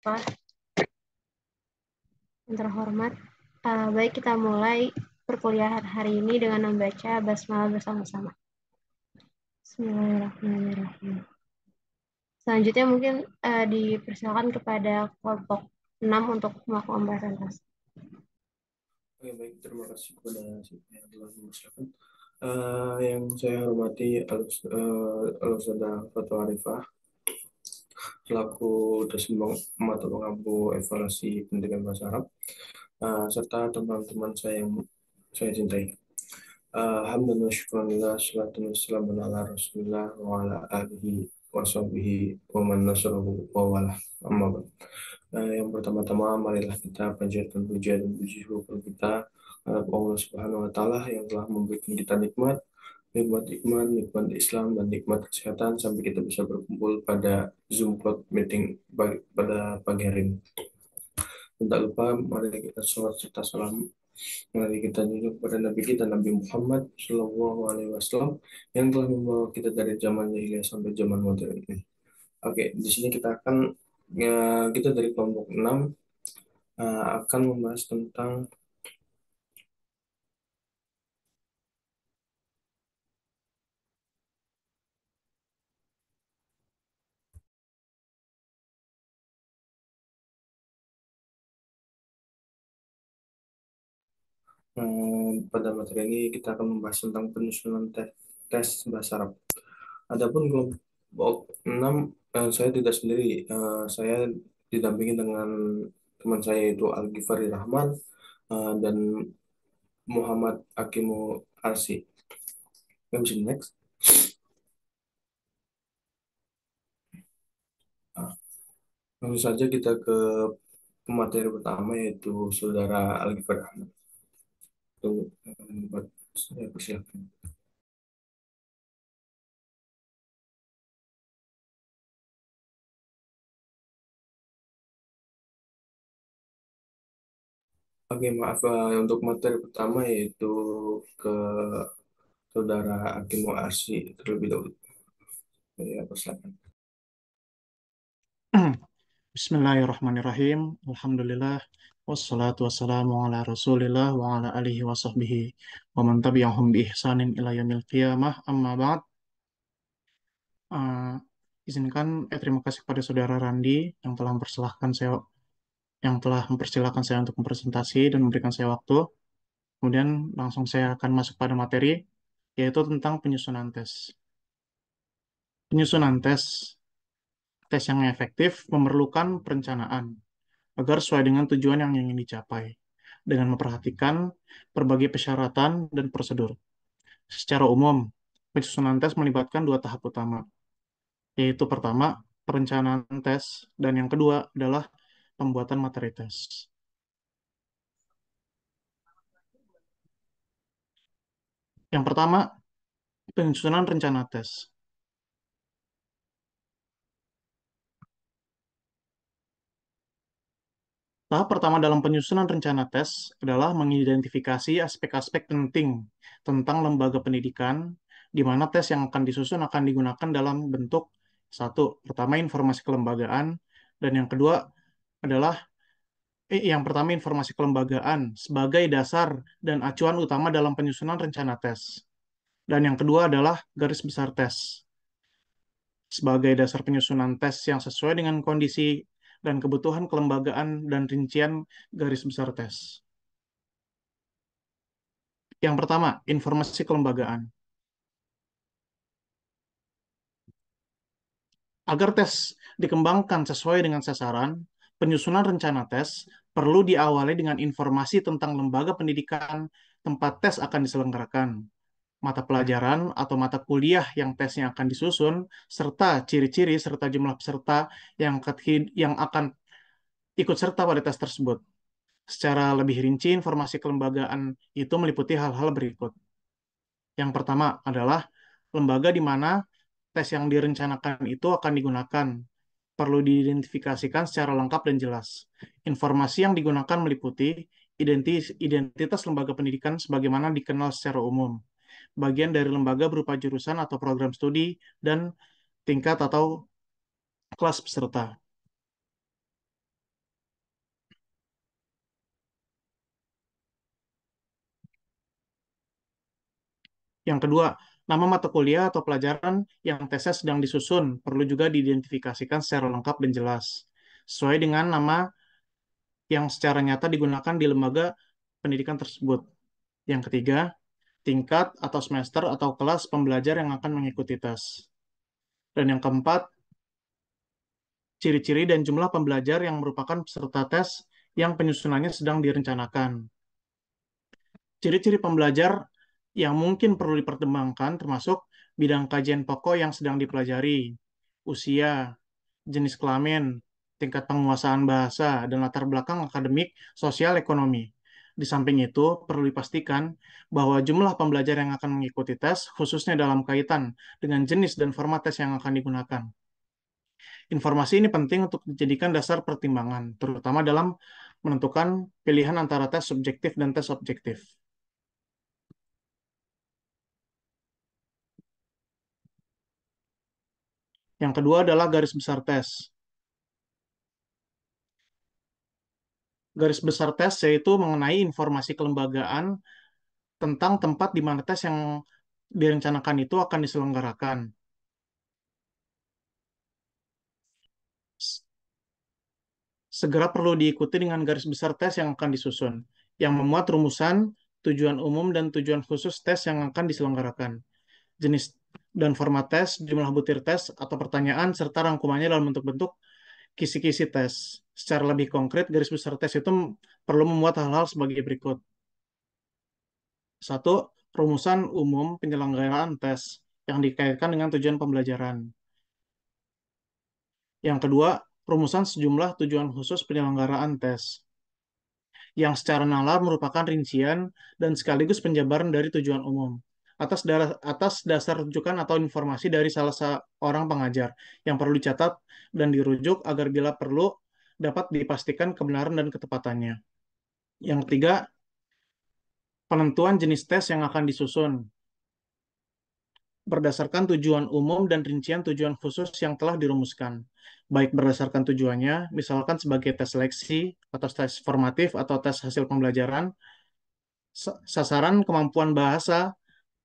Pak yang terhormat. Baik, kita mulai perkuliahan hari ini dengan membaca basmalah bersama-sama. Bismillahirrahmanirrahim. Selanjutnya mungkin dipersilakan kepada kelompok 6 untuk melakukan pembahasan kelas. Oke, baik, terima kasih kepada yang telah mempersilakan. Yang saya hormati Alusada Fatul Arifah selaku dosen mata pengampu evaluasi pendidikan bahasa Arab, serta teman-teman saya yang saya cintai. Alhamdulillah, syukurillah, salatu wassalamu ala rasulillah wa ala alihi wa sahbihi wa man nasarahu wa wala. Amma ba'd. Yang pertama-tama, marilah kita panjatkan puja dan puji syukur kita kepada Allah Subhanahu wa Ta'ala yang telah memberikan kita nikmat, nikmat iman, nikmat Islam, dan nikmat kesehatan sampai kita bisa berkumpul pada Zoom Cloud meeting pada pagi hari ini. Dan tak lupa, mari kita sholat serta salam. Mari kita junjung kepada Nabi kita, Nabi Muhammad Shallallahu Alaihi Wasallam, yang telah membawa kita dari zaman jahiliyah sampai zaman modern ini. Oke, di sini kita akan kita dari kelompok 6 akan membahas tentang pada materi ini kita akan membahas tentang penyusunan tes bahasa Arab. Adapun kelompok 6, saya tidak sendiri, saya didampingi dengan teman saya yaitu Al Ghifari Rahman dan Muhammad Akimu Arsi. Yang bisa next. Nah, langsung saja kita ke pemateri pertama yaitu Saudara Al Ghifari Rahman. Tunggu, saya persilakan. Oke, maaf, untuk materi pertama yaitu ke Saudara Akimu Arsi terlebih dahulu. Ya, persilakan. Bismillahirrahmanirrahim. Alhamdulillah. Wassalatu wassalamu ala rasulillah wa ala alihi wa sahbihi wa man tabi'ahum bi ihsanin ila yaumil qiyamah. Amma ba'd. Uh, izinkan terima kasih kepada Saudara Randi yang telah mempersilahkan saya untuk mempresentasi dan memberikan saya waktu. Kemudian langsung saya akan masuk pada materi, yaitu tentang penyusunan tes. Penyusunan tes yang efektif memerlukan perencanaan agar sesuai dengan tujuan yang ingin dicapai, dengan memperhatikan berbagai persyaratan dan prosedur. Secara umum, penyusunan tes melibatkan dua tahap utama, yaitu pertama, perencanaan tes, dan yang kedua adalah pembuatan materi tes. Yang pertama, penyusunan rencana tes. Tahap pertama dalam penyusunan rencana tes adalah mengidentifikasi aspek-aspek penting tentang lembaga pendidikan, di mana tes yang akan disusun akan digunakan dalam bentuk satu, pertama informasi kelembagaan, dan yang kedua adalah yang pertama informasi kelembagaan sebagai dasar dan acuan utama dalam penyusunan rencana tes. Dan yang kedua adalah garis besar tes sebagai dasar penyusunan tes yang sesuai dengan kondisi dan kebutuhan kelembagaan dan rincian garis besar tes. Yang pertama, informasi kelembagaan. Agar tes dikembangkan sesuai dengan sasaran, penyusunan rencana tes perlu diawali dengan informasi tentang lembaga pendidikan tempat tes akan diselenggarakan, mata pelajaran atau mata kuliah yang tesnya akan disusun, serta ciri-ciri serta jumlah peserta yang akan ikut serta pada tes tersebut. Secara lebih rinci, informasi kelembagaan itu meliputi hal-hal berikut. Yang pertama adalah lembaga di mana tes yang direncanakan itu akan digunakan. Perlu diidentifikasikan secara lengkap dan jelas. Informasi yang digunakan meliputi identitas lembaga pendidikan sebagaimana dikenal secara umum, bagian dari lembaga berupa jurusan atau program studi, dan tingkat atau kelas peserta. Yang kedua, nama mata kuliah atau pelajaran yang tesnya sedang disusun perlu juga diidentifikasikan secara lengkap dan jelas, sesuai dengan nama yang secara nyata digunakan di lembaga pendidikan tersebut. Yang ketiga, tingkat atau semester atau kelas pembelajar yang akan mengikuti tes. Dan yang keempat, ciri-ciri dan jumlah pembelajar yang merupakan peserta tes yang penyusunannya sedang direncanakan. Ciri-ciri pembelajar yang mungkin perlu dipertimbangkan termasuk bidang kajian pokok yang sedang dipelajari, usia, jenis kelamin, tingkat penguasaan bahasa, dan latar belakang akademik, sosial, ekonomi. Di samping itu, perlu dipastikan bahwa jumlah pembelajar yang akan mengikuti tes, khususnya dalam kaitan dengan jenis dan format tes yang akan digunakan. Informasi ini penting untuk dijadikan dasar pertimbangan, terutama dalam menentukan pilihan antara tes subjektif dan tes objektif. Yang kedua adalah garis besar tes. Garis besar tes yaitu mengenai informasi kelembagaan tentang tempat di mana tes yang direncanakan itu akan diselenggarakan. Segera perlu diikuti dengan garis besar tes yang akan disusun, yang memuat rumusan, tujuan umum, dan tujuan khusus tes yang akan diselenggarakan, jenis dan format tes, jumlah butir tes atau pertanyaan, serta rangkumannya dalam bentuk-bentuk kisi-kisi tes. Secara lebih konkret, garis besar tes itu perlu memuat hal-hal sebagai berikut. Satu, rumusan umum penyelenggaraan tes yang dikaitkan dengan tujuan pembelajaran. Yang kedua, rumusan sejumlah tujuan khusus penyelenggaraan tes, yang secara nalar merupakan rincian dan sekaligus penjabaran dari tujuan umum. Atas dasar rujukan atau informasi dari salah seorang pengajar yang perlu dicatat dan dirujuk agar bila perlu dapat dipastikan kebenaran dan ketepatannya. Yang ketiga, penentuan jenis tes yang akan disusun berdasarkan tujuan umum dan rincian tujuan khusus yang telah dirumuskan, baik berdasarkan tujuannya, misalkan sebagai tes seleksi, atau tes formatif, atau tes hasil pembelajaran, sasaran kemampuan bahasa,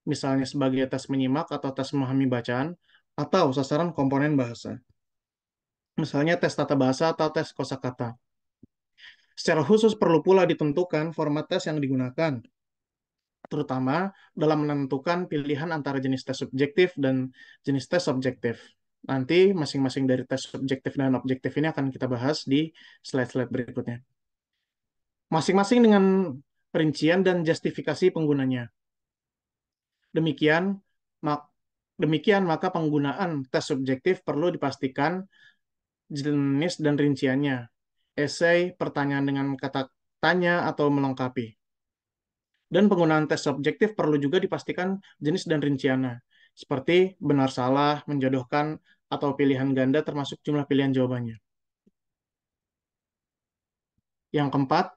misalnya sebagai tes menyimak atau tes memahami bacaan, atau sasaran komponen bahasa, misalnya tes tata bahasa atau tes kosakata. Secara khusus perlu pula ditentukan format tes yang digunakan, terutama dalam menentukan pilihan antara jenis tes subjektif dan jenis tes objektif. Nanti masing-masing dari tes subjektif dan objektif ini akan kita bahas di slide-slide berikutnya. Masing-masing dengan rincian dan justifikasi penggunanya. Demikian, mak demikian maka penggunaan tes subjektif perlu dipastikan jenis dan rinciannya. Esai, pertanyaan dengan kata tanya atau melengkapi. Dan penggunaan tes subjektif perlu juga dipastikan jenis dan rinciannya, seperti benar salah, menjodohkan, atau pilihan ganda termasuk jumlah pilihan jawabannya. Yang keempat,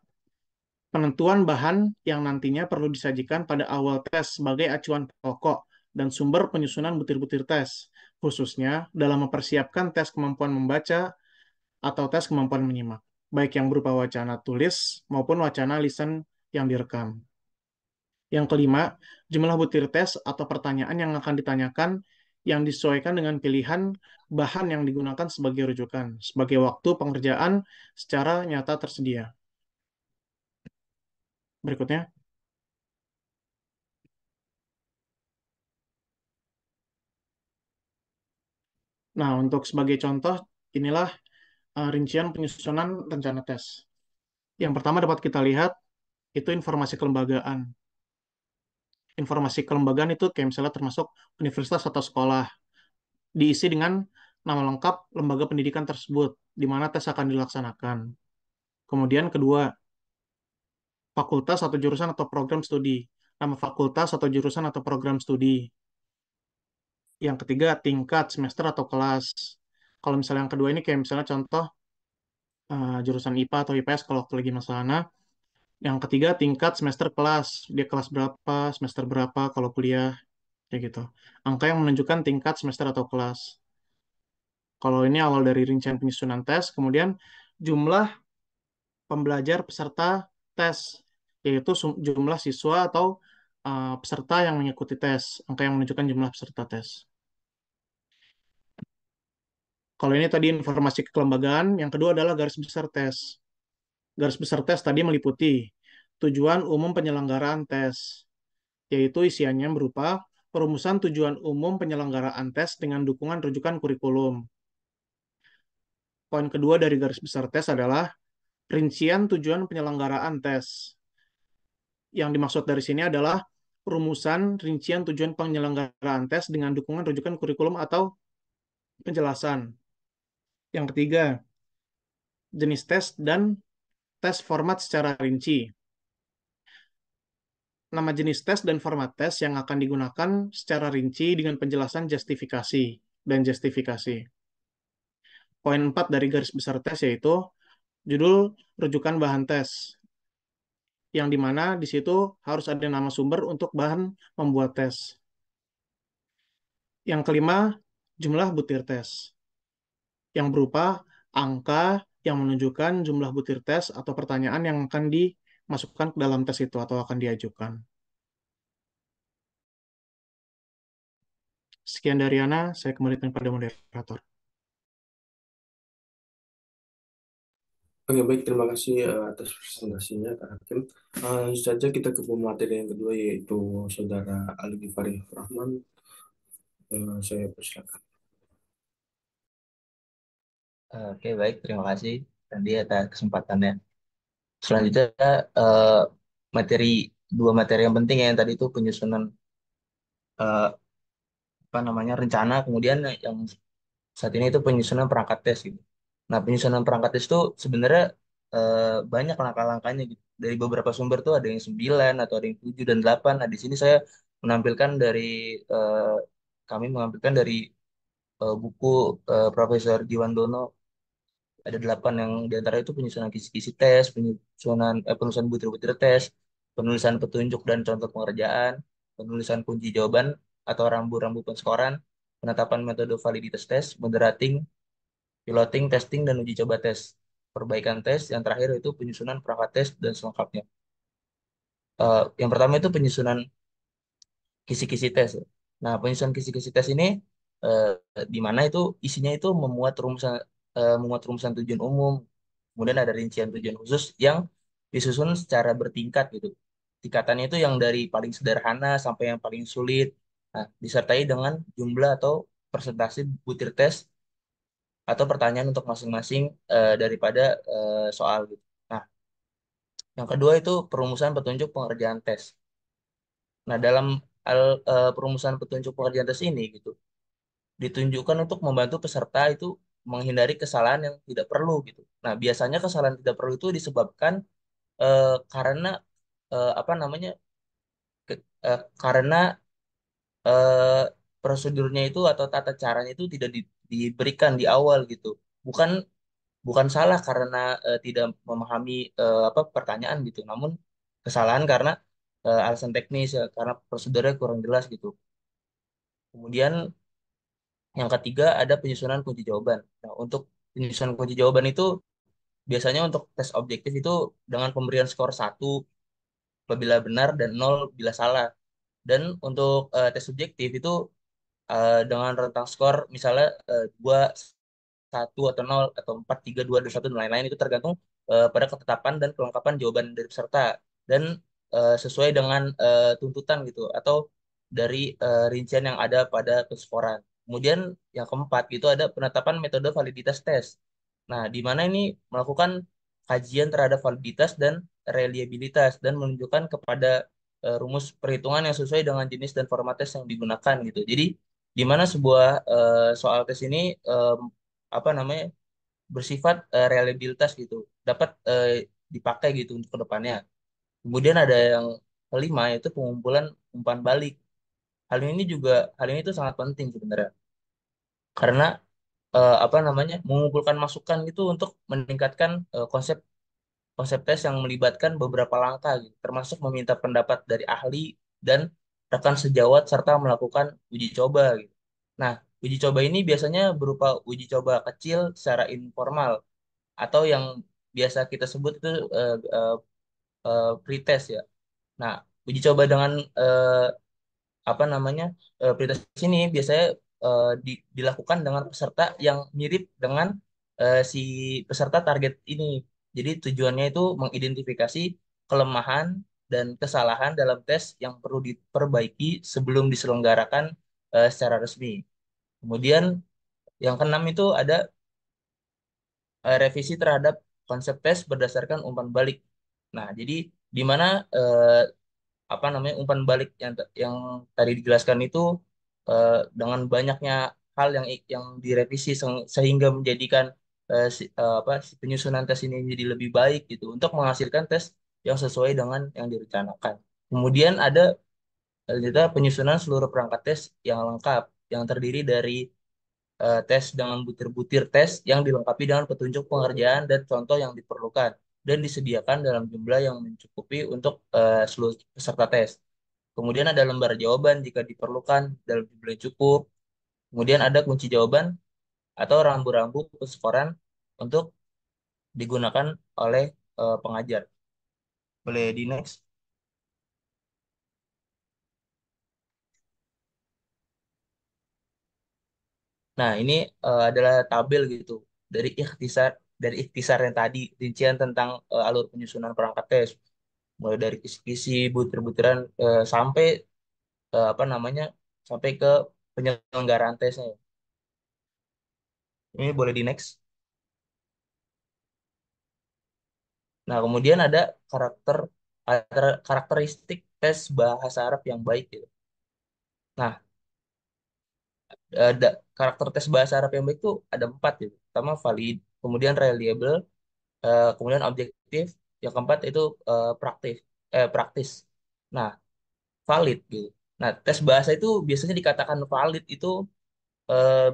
penentuan bahan yang nantinya perlu disajikan pada awal tes sebagai acuan pokok dan sumber penyusunan butir-butir tes, khususnya dalam mempersiapkan tes kemampuan membaca atau tes kemampuan menyimak, baik yang berupa wacana tulis maupun wacana lisan yang direkam. Yang kelima, jumlah butir tes atau pertanyaan yang akan ditanyakan yang disesuaikan dengan pilihan bahan yang digunakan sebagai rujukan, sebagai waktu pengerjaan secara nyata tersedia. Berikutnya. Nah, untuk sebagai contoh, inilah rincian penyusunan rencana tes. Yang pertama dapat kita lihat, itu informasi kelembagaan. Informasi kelembagaan itu kayak misalnya termasuk universitas atau sekolah, diisi dengan nama lengkap lembaga pendidikan tersebut, di mana tes akan dilaksanakan. Kemudian kedua, fakultas atau jurusan atau program studi. Nama fakultas atau jurusan atau program studi. Yang ketiga, tingkat, semester atau kelas. Kalau misalnya yang kedua ini kayak misalnya contoh jurusan IPA atau IPS kalau lagi masana. Yang ketiga, tingkat, semester, kelas. Dia kelas berapa, semester berapa kalau kuliah, kayak gitu. Angka yang menunjukkan tingkat, semester atau kelas. Kalau ini awal dari rincian penyusunan tes, kemudian jumlah pembelajar peserta tes, yaitu jumlah siswa atau peserta yang mengikuti tes, angka yang menunjukkan jumlah peserta tes. Kalau ini tadi informasi kelembagaan, yang kedua adalah garis besar tes. Garis besar tes tadi meliputi tujuan umum penyelenggaraan tes, yaitu isiannya berupa perumusan tujuan umum penyelenggaraan tes dengan dukungan rujukan kurikulum. Poin kedua dari garis besar tes adalah rincian tujuan penyelenggaraan tes. Yang dimaksud dari sini adalah perumusan rincian tujuan penyelenggaraan tes dengan dukungan rujukan kurikulum atau penjelasan. Yang ketiga, jenis tes dan tes format secara rinci. Nama jenis tes dan format tes yang akan digunakan secara rinci dengan penjelasan justifikasi dan justifikasi. Poin 4 dari garis besar tes yaitu judul rujukan bahan tes, yang dimana di situ harus ada nama sumber untuk bahan membuat tes. Yang kelima, jumlah butir tes, yang berupa angka yang menunjukkan jumlah butir tes atau pertanyaan yang akan dimasukkan ke dalam tes itu atau akan diajukan. Sekian dari Ana, saya kembalikan pada moderator. Oke, baik. Terima kasih atas presentasinya, Kak Hakim. Langsung saja kita ke pemateri yang kedua, yaitu Saudara Ali Gifari Rahman. Saya persilakan. Oke, baik. Terima kasih tadi atas kesempatannya. Selanjutnya, eh, materi dua materi yang penting ya, yang tadi itu penyusunan apa namanya rencana, kemudian yang saat ini itu penyusunan perangkat tes gitu. Nah, penyusunan perangkat tes itu sebenarnya banyak langkah-langkahnya gitu. Dari beberapa sumber tuh ada yang 9 atau ada yang 7 dan 8. Nah, di sini saya menampilkan dari eh, kami mengampilkan dari buku Profesor Jiwandono. Ada 8 yang diantara itu penyusunan kisi-kisi tes, penulisan butir-butir tes, penulisan petunjuk dan contoh pengerjaan, penulisan kunci jawaban atau rambu-rambu penskoran, penetapan metode validitas tes, moderating, piloting, testing, dan uji coba tes. Perbaikan tes, yang terakhir itu penyusunan perangkat tes dan selengkapnya. Yang pertama itu penyusunan kisi-kisi tes, ya. Nah, penyusunan kisi-kisi tes ini eh, di mana itu isinya itu memuat rumusan tujuan umum, kemudian ada rincian tujuan khusus yang disusun secara bertingkat gitu. Tingkatannya itu yang dari paling sederhana sampai yang paling sulit. Nah, disertai dengan jumlah atau persentase butir tes atau pertanyaan untuk masing-masing daripada soal gitu. Nah, yang kedua itu perumusan petunjuk pengerjaan tes. Nah, dalam perumusan petunjuk pengerjaan tes ini gitu ditunjukkan untuk membantu peserta itu menghindari kesalahan yang tidak perlu gitu. Nah, biasanya kesalahan tidak perlu itu disebabkan karena apa namanya karena eh, prosedurnya itu atau tata caranya itu tidak diberikan di awal gitu. Bukan bukan salah karena tidak memahami apa pertanyaan gitu, namun kesalahan karena alasan teknis ya, karena prosedurnya kurang jelas gitu. Kemudian yang ketiga ada penyusunan kunci jawaban. Nah, untuk penyusunan kunci jawaban itu biasanya untuk tes objektif itu dengan pemberian skor 1 apabila benar dan 0 bila salah. Dan untuk tes subjektif itu dengan rentang skor misalnya 2, 1 atau 0 atau 4, 3, 2, 2, 1 dan lain-lain itu tergantung pada ketetapan dan kelengkapan jawaban dari peserta dan sesuai dengan tuntutan gitu atau dari rincian yang ada pada penskoran. Kemudian yang keempat itu ada penetapan metode validitas tes. Nah, di mana ini melakukan kajian terhadap validitas dan reliabilitas dan menunjukkan kepada rumus perhitungan yang sesuai dengan jenis dan format tes yang digunakan gitu. Jadi, di mana sebuah soal tes ini apa namanya bersifat reliabilitas gitu, dapat dipakai gitu untuk kedepannya. Kemudian ada yang kelima yaitu pengumpulan umpan balik. Hal ini itu sangat penting sebenarnya karena apa namanya mengumpulkan masukan itu untuk meningkatkan konsep konsep tes yang melibatkan beberapa langkah gitu, termasuk meminta pendapat dari ahli dan rekan sejawat serta melakukan uji coba gitu. Nah, uji coba ini biasanya berupa uji coba kecil secara informal atau yang biasa kita sebut itu pretest ya. Nah, uji coba dengan apa namanya prioritas ini biasanya dilakukan dengan peserta yang mirip dengan si peserta target ini. Jadi tujuannya itu mengidentifikasi kelemahan dan kesalahan dalam tes yang perlu diperbaiki sebelum diselenggarakan secara resmi. Kemudian yang keenam itu ada revisi terhadap konsep tes berdasarkan umpan balik. Nah, jadi di mana apa namanya umpan balik yang tadi dijelaskan itu dengan banyaknya hal yang direvisi sehingga menjadikan apa si penyusunan tes ini menjadi lebih baik gitu untuk menghasilkan tes yang sesuai dengan yang direncanakan. Kemudian ada kita penyusunan seluruh perangkat tes yang lengkap yang terdiri dari tes dengan butir-butir tes yang dilengkapi dengan petunjuk pengerjaan dan contoh yang diperlukan dan disediakan dalam jumlah yang mencukupi untuk seluruh peserta tes. Kemudian ada lembar jawaban jika diperlukan dalam jumlah yang cukup. Kemudian ada kunci jawaban atau rambu-rambu peskoran untuk digunakan oleh pengajar. Boleh di next. Nah, ini adalah tabel gitu dari ikhtisar yang tadi, rincian tentang alur penyusunan perangkat tes, mulai dari kisi-kisi, butir-butiran sampai apa namanya, sampai ke penyelenggaraan tesnya. Ini boleh di next. Nah, kemudian ada karakter karakteristik tes bahasa Arab yang baik gitu. Nah, ada karakter tes bahasa Arab yang baik itu ada empat gitu. Pertama valid, kemudian reliable, kemudian objektif, yang keempat itu praktis. Nah, valid gitu. Nah, tes bahasa itu biasanya dikatakan valid itu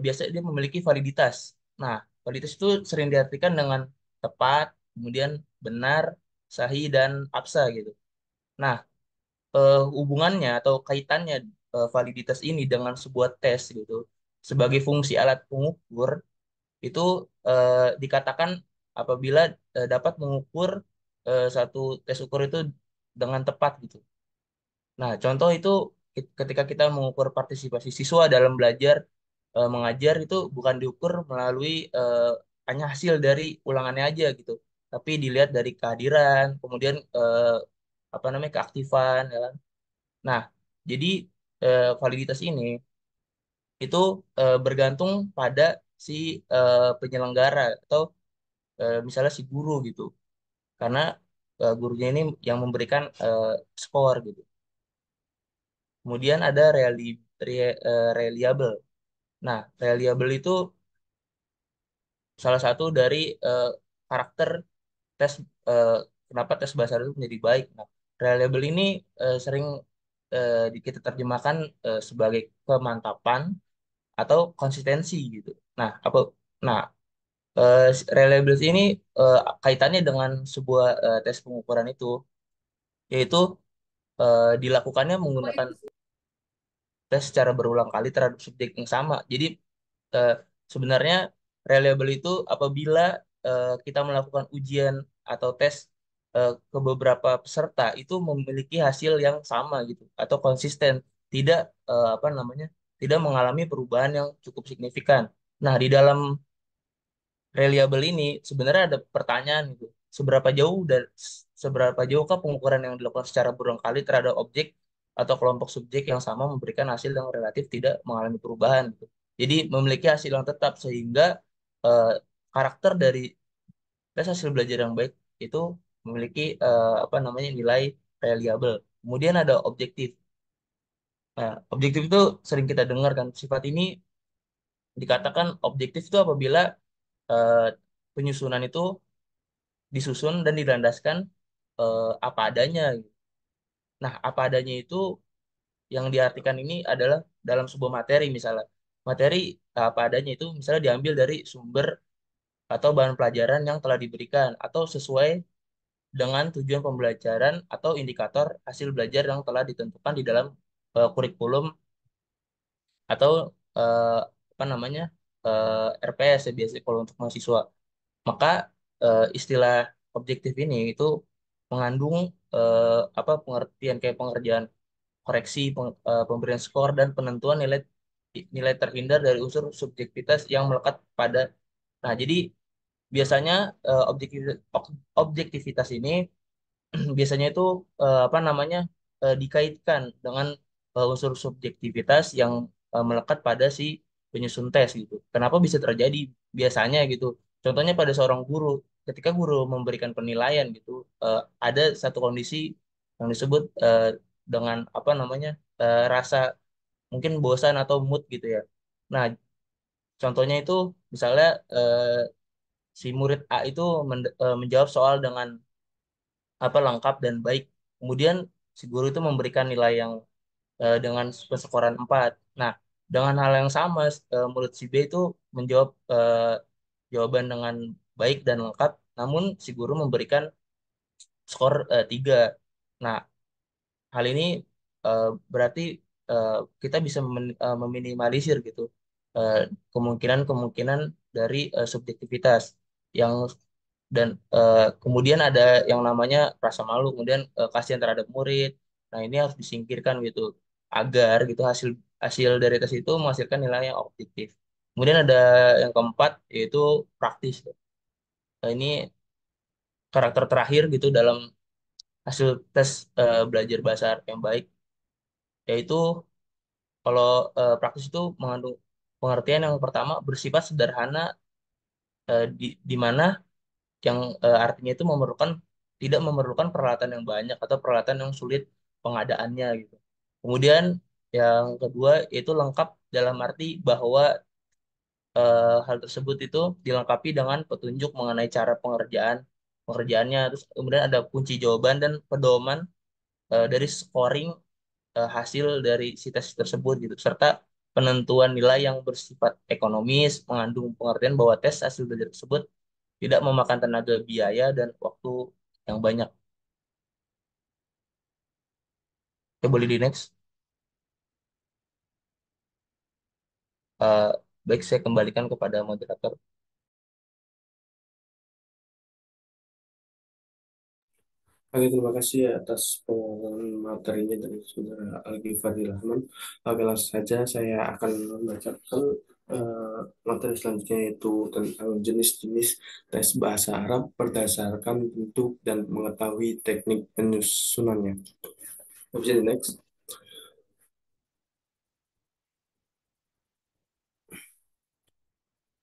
biasanya dia memiliki validitas. Nah, validitas itu sering diartikan dengan tepat, kemudian benar, sahih dan absa gitu. Nah, hubungannya atau kaitannya validitas ini dengan sebuah tes gitu sebagai fungsi alat pengukur itu dikatakan apabila dapat mengukur satu tes ukur itu dengan tepat gitu. Nah, contoh itu ketika kita mengukur partisipasi siswa dalam belajar mengajar itu bukan diukur melalui hanya hasil dari ulangannya aja gitu, tapi dilihat dari kehadiran, kemudian apa namanya keaktifan, ya kan? Nah, jadi validitas ini itu bergantung pada si penyelenggara atau misalnya si guru gitu. Karena gurunya ini yang memberikan skor gitu. Kemudian ada reliable. Nah, reliable itu salah satu dari eh, karakter tes eh, kenapa tes bahasa Arab itu menjadi baik. Nah, reliable ini sering kita terjemahkan sebagai kemantapan atau konsistensi gitu. Nah, nah reliability ini kaitannya dengan sebuah tes pengukuran itu, yaitu dilakukannya menggunakan tes secara berulang kali terhadap subjek yang sama. Jadi eh, sebenarnya reliable itu apabila kita melakukan ujian atau tes ke beberapa peserta itu memiliki hasil yang sama gitu atau konsisten, tidak apa namanya, tidak mengalami perubahan yang cukup signifikan. Nah, di dalam reliable ini sebenarnya ada pertanyaan gitu. Seberapa jauhkah pengukuran yang dilakukan secara berulang kali terhadap objek atau kelompok subjek yang sama memberikan hasil yang relatif tidak mengalami perubahan gitu. Jadi memiliki hasil yang tetap sehingga eh, karakter dari tes hasil belajar yang baik itu memiliki apa namanya nilai reliable. Kemudian ada objektif. Nah, objektif itu sering kita dengar kan. Sifat ini dikatakan objektif itu apabila eh, penyusunan itu disusun dan dilandaskan apa adanya gitu. Nah, apa adanya itu yang diartikan ini adalah dalam sebuah materi misalnya. Materi apa adanya itu misalnya diambil dari sumber atau bahan pelajaran yang telah diberikan atau sesuai dengan tujuan pembelajaran atau indikator hasil belajar yang telah ditentukan di dalam kurikulum atau eh, apa namanya RPS ya biasanya kalau untuk mahasiswa. Maka istilah objektif ini itu mengandung apa pengertian kayak pengerjaan koreksi, pemberian skor dan penentuan nilai nilai terhindar dari unsur subjektivitas yang melekat pada. Nah, jadi biasanya objektivitas ini biasanya itu apa namanya dikaitkan dengan unsur subjektivitas yang melekat pada si penyusun tes gitu. Kenapa bisa terjadi biasanya gitu? Contohnya pada seorang guru, ketika guru memberikan penilaian gitu, ada satu kondisi yang disebut dengan apa namanya rasa mungkin bosan atau mood gitu ya. Nah, contohnya itu misalnya si murid A itu menjawab soal dengan apa lengkap dan baik. Kemudian si guru itu memberikan nilai yang dengan persekoran 4. Nah, dengan hal yang sama murid si B itu menjawab jawaban dengan baik dan lengkap, namun si guru memberikan skor 3. Nah, hal ini eh, berarti eh, kita bisa meminimalisir gitu eh, kemungkinan-kemungkinan dari subjektivitas yang dan kemudian ada yang namanya rasa malu, kemudian kasihan terhadap murid. Nah, ini harus disingkirkan gitu agar gitu hasil hasil dari tes itu menghasilkan nilai yang objektif. Kemudian ada yang keempat yaitu praktis. Nah, ini karakter terakhir gitu dalam hasil tes belajar bahasa Arab yang baik, yaitu kalau praktis itu mengandung pengertian yang pertama bersifat sederhana di mana yang artinya itu tidak memerlukan peralatan yang banyak atau peralatan yang sulit pengadaannya gitu. Kemudian yang kedua yaitu lengkap dalam arti bahwa hal tersebut itu dilengkapi dengan petunjuk mengenai cara pengerjaannya, terus kemudian ada kunci jawaban dan pedoman dari scoring hasil dari si tes tersebut gitu, serta penentuan nilai yang bersifat ekonomis, mengandung pengertian bahwa tes hasil belajar tersebut tidak memakan tenaga biaya dan waktu yang banyak. Ya, boleh di next. Eh, Baik, saya kembalikan kepada moderator. Oke, terima kasih atas materinya dari Saudara Al-Ghifari Rahman. Oke, langsung saja saya akan membacakan eh, materi selanjutnya yaitu tentang jenis-jenis tes bahasa Arab berdasarkan bentuk dan mengetahui teknik penyusunannya. Bisa di next.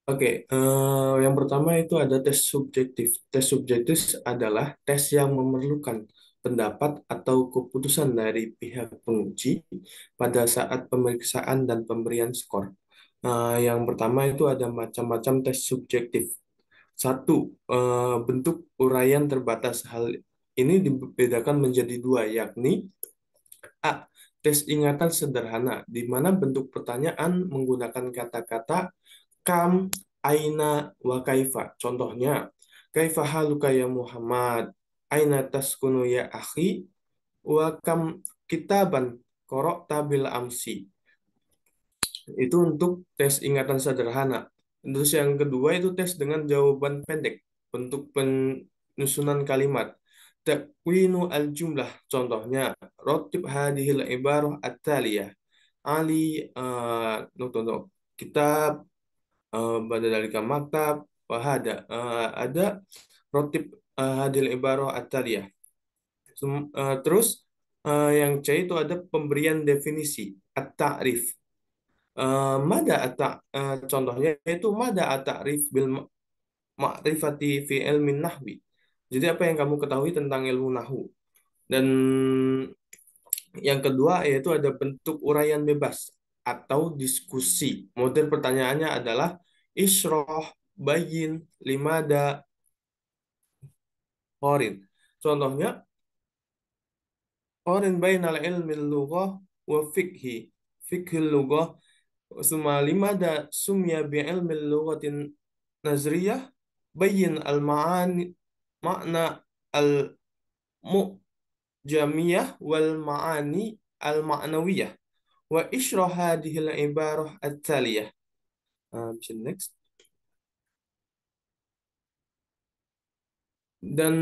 Oke, yang pertama itu ada tes subjektif. Tes subjektif adalah tes yang memerlukan pendapat atau keputusan dari pihak penguji pada saat pemeriksaan dan pemberian skor. Yang pertama itu ada macam-macam tes subjektif. Satu, bentuk uraian terbatas. Hal ini dibedakan menjadi dua, yakni A. Tes ingatan sederhana, di mana bentuk pertanyaan menggunakan kata-kata kam, aina, wa kaifa. Contohnya, kaifa haluka ya Muhammad? Aina taskunu ya akhi? Wa kam kitaban qara'ta bil amsi. Itu untuk tes ingatan sederhana. Terus yang kedua itu tes dengan jawaban pendek, bentuk penyusunan kalimat. Takwinu al-jumlah. Contohnya, rotib hadihil ibarah at-taliyah. Ali, no. Kitab, pada dalika maktab wahada ada rotib hadil ibarah at-taliyah. Terus yang C itu ada pemberian definisi at-ta'rif. Mada contohnya itu mada at-ta'rif bil ma'rifati fi ilmin nahwi. Jadi apa yang kamu ketahui tentang ilmu nahwu? Dan yang kedua yaitu ada bentuk uraian bebas atau diskusi. Model pertanyaannya adalah isroh, bayin, limada, qorin. Contohnya, qorin bainal ilmi lughah wa fikhi. Fikhi lughah, summa limada sumya bi ilmi lughatin nazriyah, bayin al-ma'ani, makna al-mu'jamiyah wal ma'ani al-ma'nawiyah. Wa isyrah hadhihi al-ibarah at-taliyah. Bisa next. Dan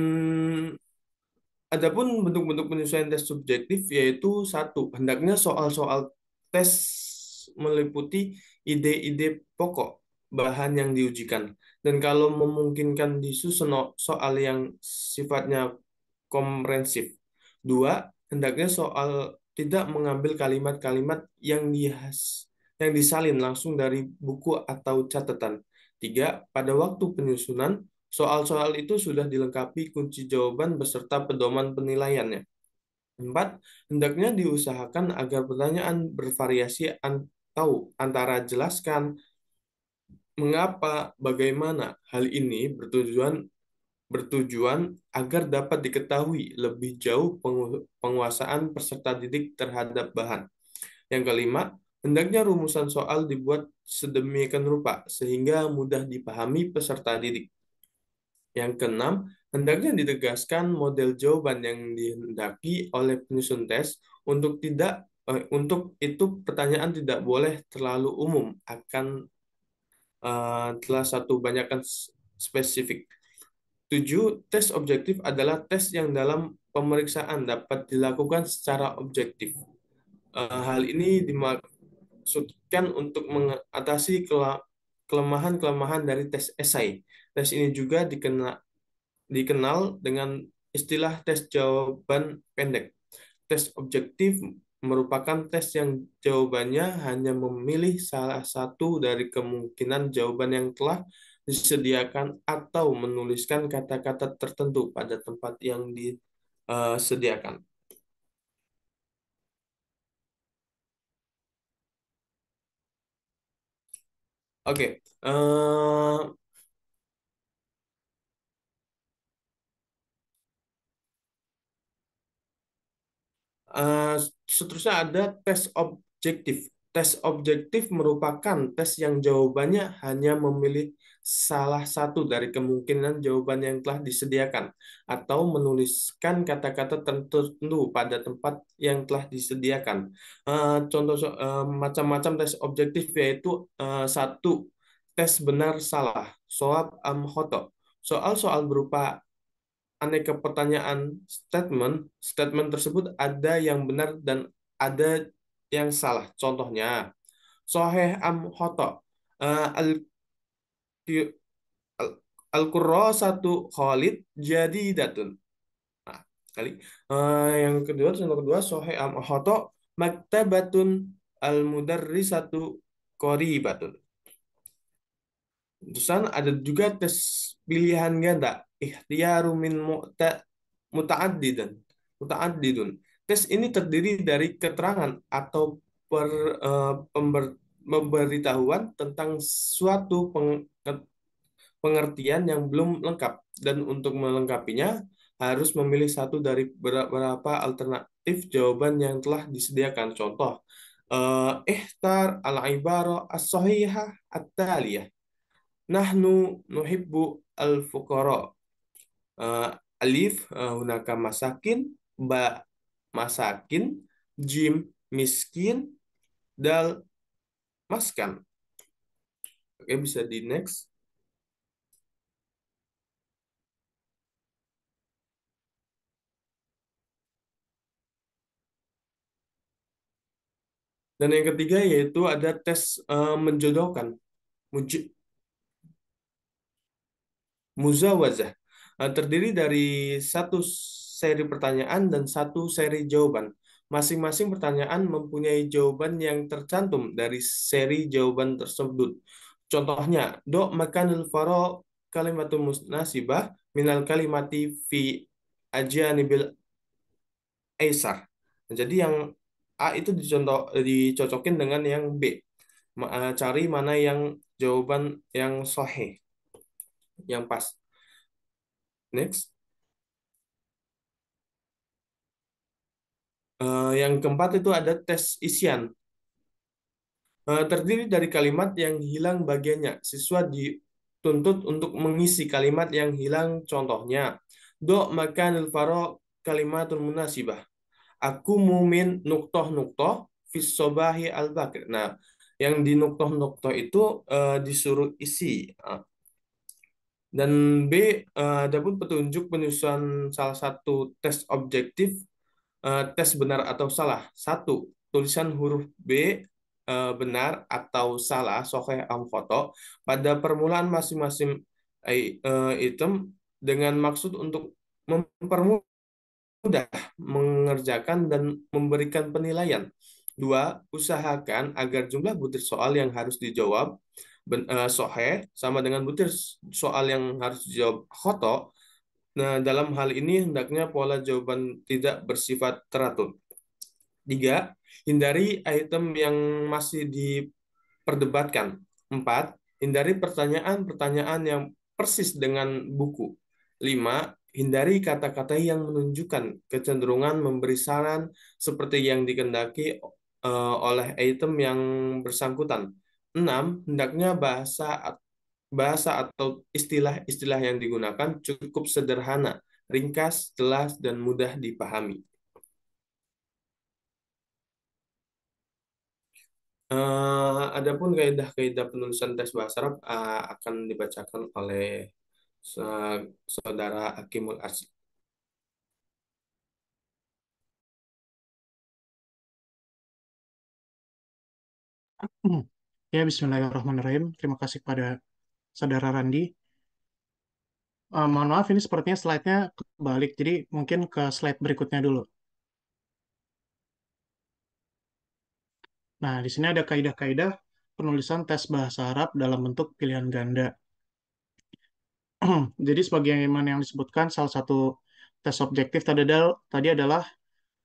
Adapun bentuk-bentuk penyesuaian tes subjektif yaitu satu, hendaknya soal-soal tes meliputi ide-ide pokok bahan yang diujikan. Dan kalau memungkinkan disusun soal yang sifatnya komprehensif. Dua, hendaknya soal tidak mengambil kalimat-kalimat yang disalin langsung dari buku atau catatan. Tiga, pada waktu penyusunan, soal-soal itu sudah dilengkapi kunci jawaban beserta pedoman penilaiannya. Empat, hendaknya diusahakan agar pertanyaan bervariasi atau antara jelaskan, mengapa, bagaimana. Hal ini bertujuan agar dapat diketahui lebih jauh penguasaan peserta didik terhadap bahan. Yang kelima, hendaknya rumusan soal dibuat sedemikian rupa sehingga mudah dipahami peserta didik. Yang keenam, hendaknya ditegaskan model jawaban yang dihendaki oleh penyusun tes untuk itu pertanyaan tidak boleh terlalu umum akan telah satu banyakkan spesifik. 7. Tes objektif adalah tes yang dalam pemeriksaan dapat dilakukan secara objektif. Hal ini dimaksudkan untuk mengatasi kelemahan-kelemahan dari tes esai. Tes ini juga dikenal dengan istilah tes jawaban pendek. Tes objektif merupakan tes yang jawabannya hanya memilih salah satu dari kemungkinan jawaban yang telah disediakan atau menuliskan kata-kata tertentu pada tempat yang disediakan. Oke, Eh, seterusnya ada tes objektif. Tes objektif merupakan tes yang jawabannya hanya memilih salah satu dari kemungkinan jawaban yang telah disediakan atau menuliskan kata-kata tertentu pada tempat yang telah disediakan. Contoh macam-macam tes objektif yaitu satu, tes benar salah, soal am khoto. Soal-soal berupa aneka pertanyaan statement tersebut ada yang benar dan ada yang salah. Contohnya, Soheh am khoto. Al Al-Qurrasatu Khalid jadi datun. Nah, kali. Yang kedua, contoh kedua, Soheh am khoto maktabatun al-mudarrisatu qoribatun. Terusan ada juga tes pilihan ganda, ikhtiyaru min muta'addidun. Muta'addidun. Tes ini terdiri dari keterangan atau pemberitahuan tentang suatu pengertian yang belum lengkap, dan untuk melengkapinya harus memilih satu dari beberapa alternatif jawaban yang telah disediakan. Contoh, ihtar al-ibarah as-sahihah at-taliyah. Nahnu nuhibbu al-fuqara. Alif, hunaka masakin. Ba, masakin. Jim, miskin. Dal, maskan. Oke, bisa di next. Dan yang ketiga yaitu ada tes menjodohkan. Muzawazah. Terdiri dari satu seri pertanyaan dan satu seri jawaban. Masing-masing pertanyaan mempunyai jawaban yang tercantum dari seri jawaban tersebut. Contohnya, do makanul faro kalimatul musnasibah minal kalimati fi ajanibil aisar. Jadi yang A itu dicocokin dengan yang B. Cari mana yang jawaban yang sahih, yang pas. Next. Yang keempat itu ada tes isian. Terdiri dari kalimat yang hilang bagiannya. Siswa dituntut untuk mengisi kalimat yang hilang. Contohnya, do makanil faro kalimatul munasibah. Aku mumin nuktoh fis sobahi al bakir. Nah, yang di nuktoh itu disuruh isi. Dan B, adapun petunjuk penyusunan salah satu tes objektif, tes benar atau salah. Satu, tulisan huruf B benar atau salah, sahih am khoto, pada permulaan masing-masing item dengan maksud untuk mempermudah mengerjakan dan memberikan penilaian. Dua, usahakan agar jumlah butir soal yang harus dijawab sahih sama dengan butir soal yang harus dijawab khoto. Nah, dalam hal ini hendaknya pola jawaban tidak bersifat teratur. Tiga, hindari item yang masih diperdebatkan. Empat, hindari pertanyaan-pertanyaan yang persis dengan buku. Lima, hindari kata-kata yang menunjukkan kecenderungan memberi saran seperti yang dikendaki oleh item yang bersangkutan. Enam, hendaknya bahasa atau istilah-istilah yang digunakan cukup sederhana, ringkas, jelas, dan mudah dipahami. Adapun kaidah-kaidah penulisan teks bahasa Arab akan dibacakan oleh saudara Akimul Arsy. Ya, Bismillahirrahmanirrahim. Terima kasih kepada Saudara Randi. Mohon maaf, ini sepertinya slide-nya kebalik, jadi mungkin ke slide berikutnya dulu. Nah, di sini ada kaidah-kaidah penulisan tes bahasa Arab dalam bentuk pilihan ganda. Jadi, sebagaimana yang disebutkan, salah satu tes objektif tadi adalah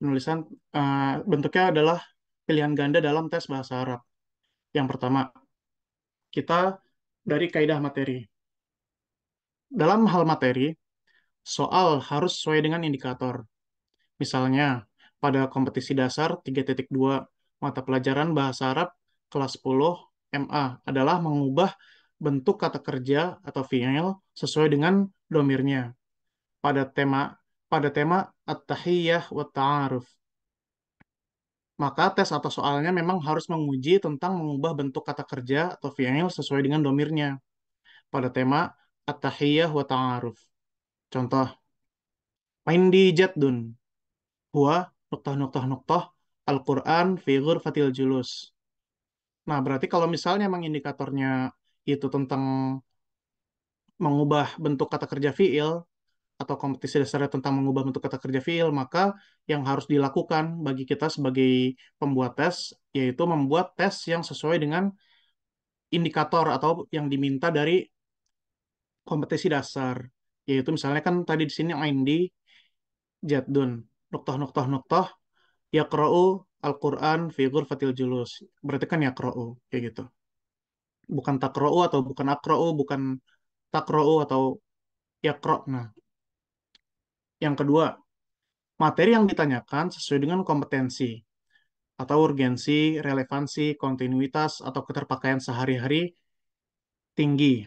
penulisan bentuknya adalah pilihan ganda dalam tes bahasa Arab. Yang pertama, kita dari kaidah materi. Dalam hal materi, soal harus sesuai dengan indikator. Misalnya, pada kompetisi dasar 3.2 mata pelajaran Bahasa Arab kelas 10 MA adalah mengubah bentuk kata kerja atau fi'il sesuai dengan domirnya pada tema At-Tahiyyah wa Ta'aruf. Maka tes atau soalnya memang harus menguji tentang mengubah bentuk kata kerja atau fi'il sesuai dengan domirnya pada tema At-Tahiyyah wa Ta'aruf. Contoh, Indi Jaddun huwa nuktah Al-Quran fi ghurfatil julus. Nah, berarti kalau misalnya emang indikatornya itu tentang mengubah bentuk kata kerja fiil atau kompetisi dasarnya tentang mengubah bentuk kata kerja fiil, maka yang harus dilakukan bagi kita sebagai pembuat tes yaitu membuat tes yang sesuai dengan indikator atau yang diminta dari kompetisi dasar. Yaitu misalnya kan tadi di sini Indi Jaddun nuktah yaqra'u Al-Quran fi ghurfatil julus. Berarti kan yaqra'u, kayak gitu. Bukan takra'u atau bukan akra'u, bukan takra'u atau yaqra'. Nah, yang kedua, materi yang ditanyakan sesuai dengan kompetensi atau urgensi, relevansi, kontinuitas, atau keterpakaian sehari-hari tinggi.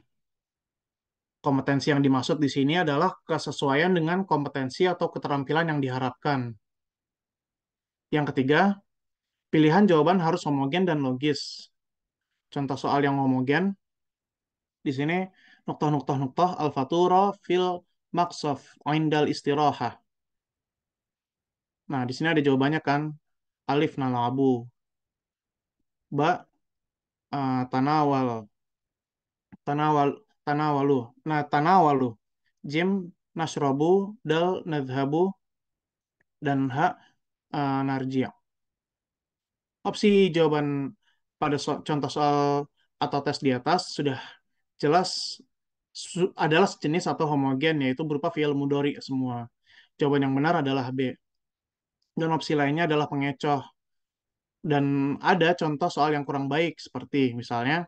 Kompetensi yang dimaksud di sini adalah kesesuaian dengan kompetensi atau keterampilan yang diharapkan. Yang ketiga, pilihan jawaban harus homogen dan logis. Contoh soal yang homogen di sini al-fatura fil maqsaf indal istirahah. Nah, di sini ada jawabannya kan. Alif nalabu, ba tanawal, tanawal, tanawalu. Nah, tanawalu. Jim nasrobu, dal nadhabu, dan ha narji'. Opsi jawaban pada contoh soal atau tes di atas sudah jelas adalah sejenis atau homogen, yaitu berupa fiil mudhari semua. Jawaban yang benar adalah B. Dan opsi lainnya adalah pengecoh. Dan ada contoh soal yang kurang baik, seperti misalnya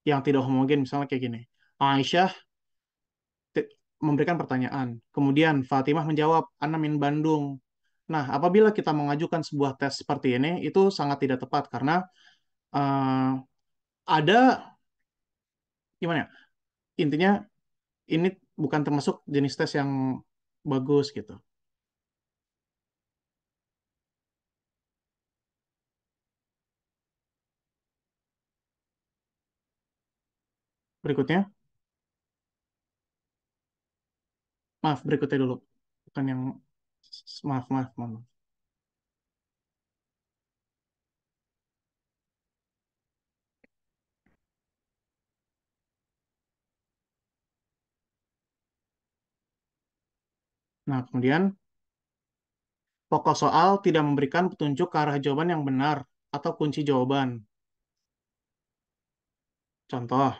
yang tidak homogen, misalnya kayak gini. Aisyah memberikan pertanyaan. Kemudian Fatimah menjawab, Ana min Bandung. Nah, apabila kita mengajukan sebuah tes seperti ini, itu sangat tidak tepat karena eh, ada gimana ya? Intinya ini bukan termasuk jenis tes yang bagus gitu. Berikutnya, Maaf, berikutnya dulu. Bukan yang maaf, maaf, maaf. Nah, kemudian pokok soal tidak memberikan petunjuk ke arah jawaban yang benar atau kunci jawaban. Contoh,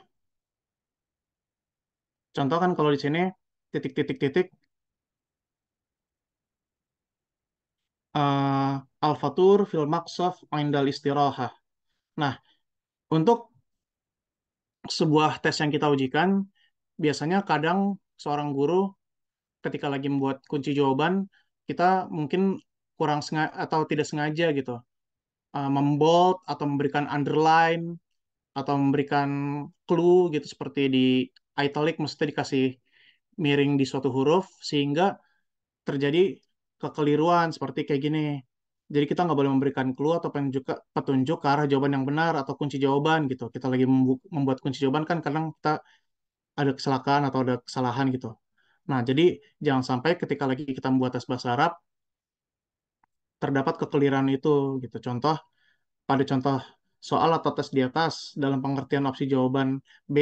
contoh kan kalau di sini titik-titik-titik al-fatur fil maqsaf indal istirahah. Nah, untuk sebuah tes yang kita ujikan, biasanya kadang seorang guru ketika lagi membuat kunci jawaban, kita mungkin kurang sengaja atau tidak sengaja gitu, membold atau memberikan underline atau memberikan clue gitu seperti di italic, maksudnya dikasih miring di suatu huruf sehingga terjadi kekeliruan seperti kayak gini. Jadi kita nggak boleh memberikan clue atau petunjuk ke arah jawaban yang benar atau kunci jawaban gitu. Kita lagi membuat kunci jawaban kan kadang kita ada kecelakaan atau ada kesalahan gitu. Nah, jadi jangan sampai ketika lagi kita membuat tes bahasa Arab terdapat kekeliruan itu gitu. Contoh, pada contoh soal atau tes di atas dalam pengertian opsi jawaban B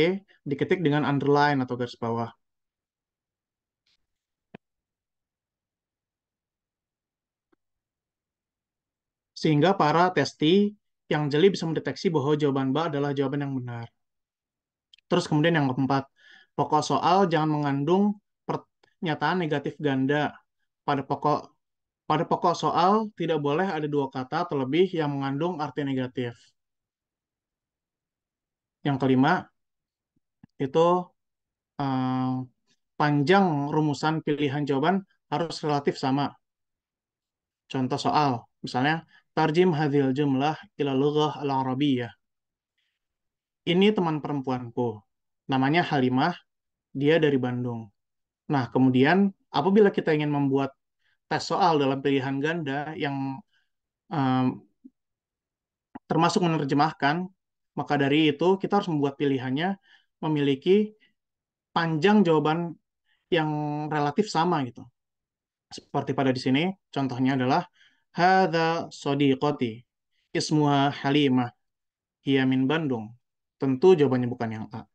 diketik dengan underline atau garis bawah. Sehingga para testi yang jeli bisa mendeteksi bahwa jawaban B adalah jawaban yang benar. Terus kemudian yang keempat, pokok soal jangan mengandung pernyataan negatif ganda. Pada pokok pada pokok soal tidak boleh ada dua kata atau lebih yang mengandung arti negatif. Yang kelima itu eh, panjang rumusan pilihan jawaban harus relatif sama. Contoh soal, misalnya tarjim hadhil jumlah ila lughah al-arabiyyah. Ini teman perempuanku. Namanya Halimah, dia dari Bandung. Nah, kemudian apabila kita ingin membuat tes soal dalam pilihan ganda yang um, termasuk menerjemahkan, maka dari itu kita harus membuat pilihannya memiliki panjang jawaban yang relatif sama gitu. Seperti pada di sini, contohnya adalah hadza sodiqoti ismuha Halimah hiya min Bandung. Tentu jawabannya bukan yang A.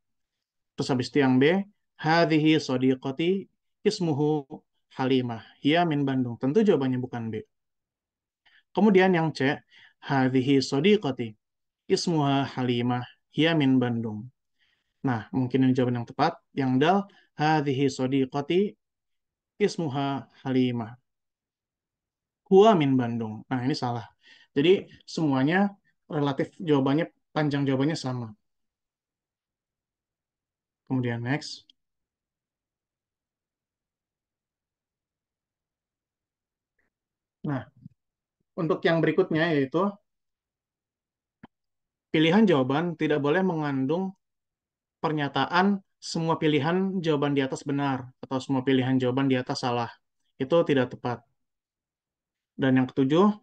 Terus habis itu yang B, hadhihi sodiqoti ismuhu Halimah hiya min Bandung. Tentu jawabannya bukan B. Kemudian yang C, hadhihi sodiqoti ismuha Halimah hiya min Bandung. Nah, mungkin ini jawaban yang tepat. Yang dal, hadhihi sodiqati ismuha Halimah huwa min Bandung. Nah, ini salah. Jadi semuanya relatif jawabannya panjang jawabannya sama. Kemudian next. Nah, untuk yang berikutnya yaitu pilihan jawaban tidak boleh mengandung pernyataan semua pilihan jawaban di atas benar atau semua pilihan jawaban di atas salah. Itu tidak tepat. Dan yang ketujuh,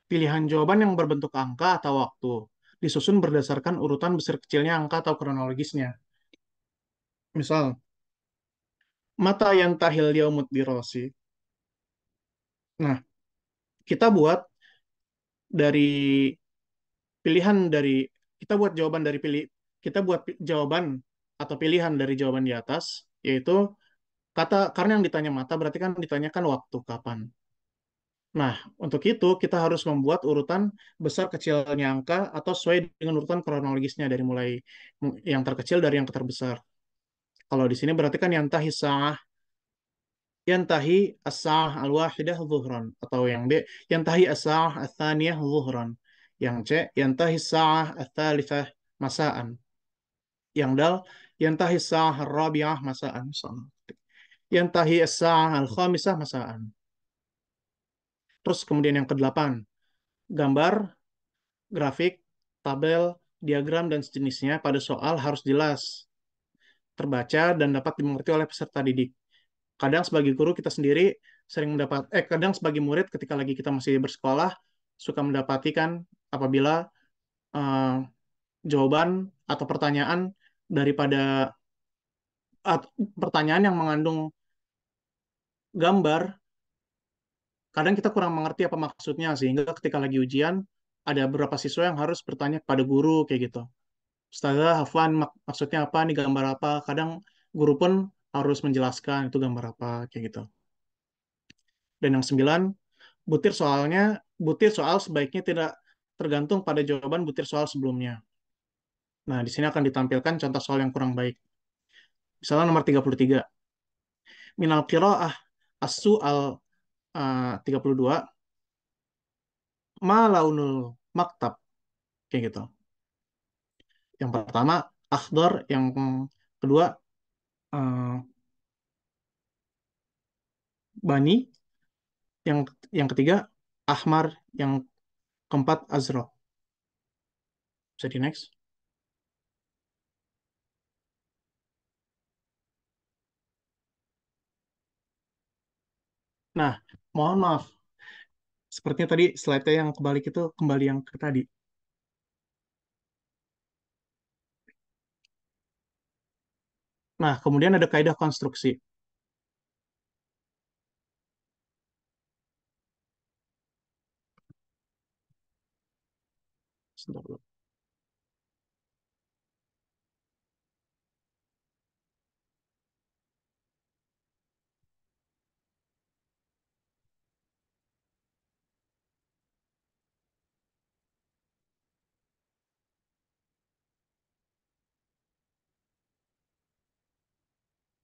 pilihan jawaban yang berbentuk angka atau waktu disusun berdasarkan urutan besar kecilnya angka atau kronologisnya. Misal, mata yang tahil yaumud dirosi. Nah, kita buat dari pilihan dari kita buat jawaban dari pilih kita buat jawaban atau pilihan dari jawaban di atas yaitu kata karena yang ditanya mata berarti kan ditanyakan waktu kapan. Nah, untuk itu kita harus membuat urutan besar kecilnya angka atau sesuai dengan urutan kronologisnya dari mulai yang terkecil dari yang terbesar. Kalau di sini berarti kan yantahi as-sa'ah al-wahidah zuhran atau yang B yantahi as-sa'ah ats-tsaniyah zuhran. Yang C yantahi as-sa'ah ats-tsalitsah masaan. Yang dal yantahi as-sa'ah ar-rabi'ah masaan. Yantahi as-sa'ah al-khamisah masaan. Terus kemudian yang kedelapan, gambar, grafik, tabel, diagram dan sejenisnya pada soal harus jelas, terbaca dan dapat dimengerti oleh peserta didik. Kadang sebagai guru kita sendiri kadang sebagai murid ketika lagi kita masih bersekolah suka mendapati kan apabila eh, jawaban atau pertanyaan daripada at- pertanyaan yang mengandung gambar, kadang kita kurang mengerti apa maksudnya, sehingga ketika lagi ujian, ada beberapa siswa yang harus bertanya kepada guru, kayak gitu. Ustazah, Hafwan, maksudnya apa nih, gambar apa? Kadang guru pun harus menjelaskan itu gambar apa, kayak gitu. Dan yang sembilan, butir soal sebaiknya tidak tergantung pada jawaban butir soal sebelumnya. Nah, di sini akan ditampilkan contoh soal yang kurang baik. Misalnya nomor 33. Minal qiraah as-su'al 32, ma launul maktab, kayak gitu. Yang pertama, akhdar, yang kedua, eh, bani, yang ketiga, ahmar, yang keempat, azraq. Bisa di next. Nah, mohon maaf. Sepertinya tadi slide-nya yang kebalik itu kembali yang ke tadi. Nah, kemudian ada kaidah konstruksi. Sebentar dulu.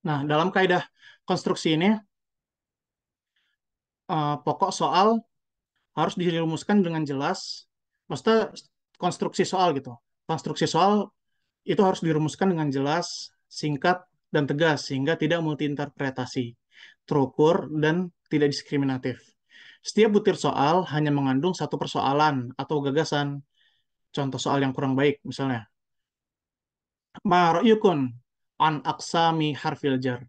Nah, dalam kaidah konstruksi ini, pokok soal harus dirumuskan dengan jelas. Maksudnya konstruksi soal gitu. Konstruksi soal itu harus dirumuskan dengan jelas, singkat, dan tegas sehingga tidak multiinterpretasi, terukur, dan tidak diskriminatif. Setiap butir soal hanya mengandung satu persoalan atau gagasan. Contoh soal yang kurang baik, misalnya. Ma ra'yukun an aksami harfil jar.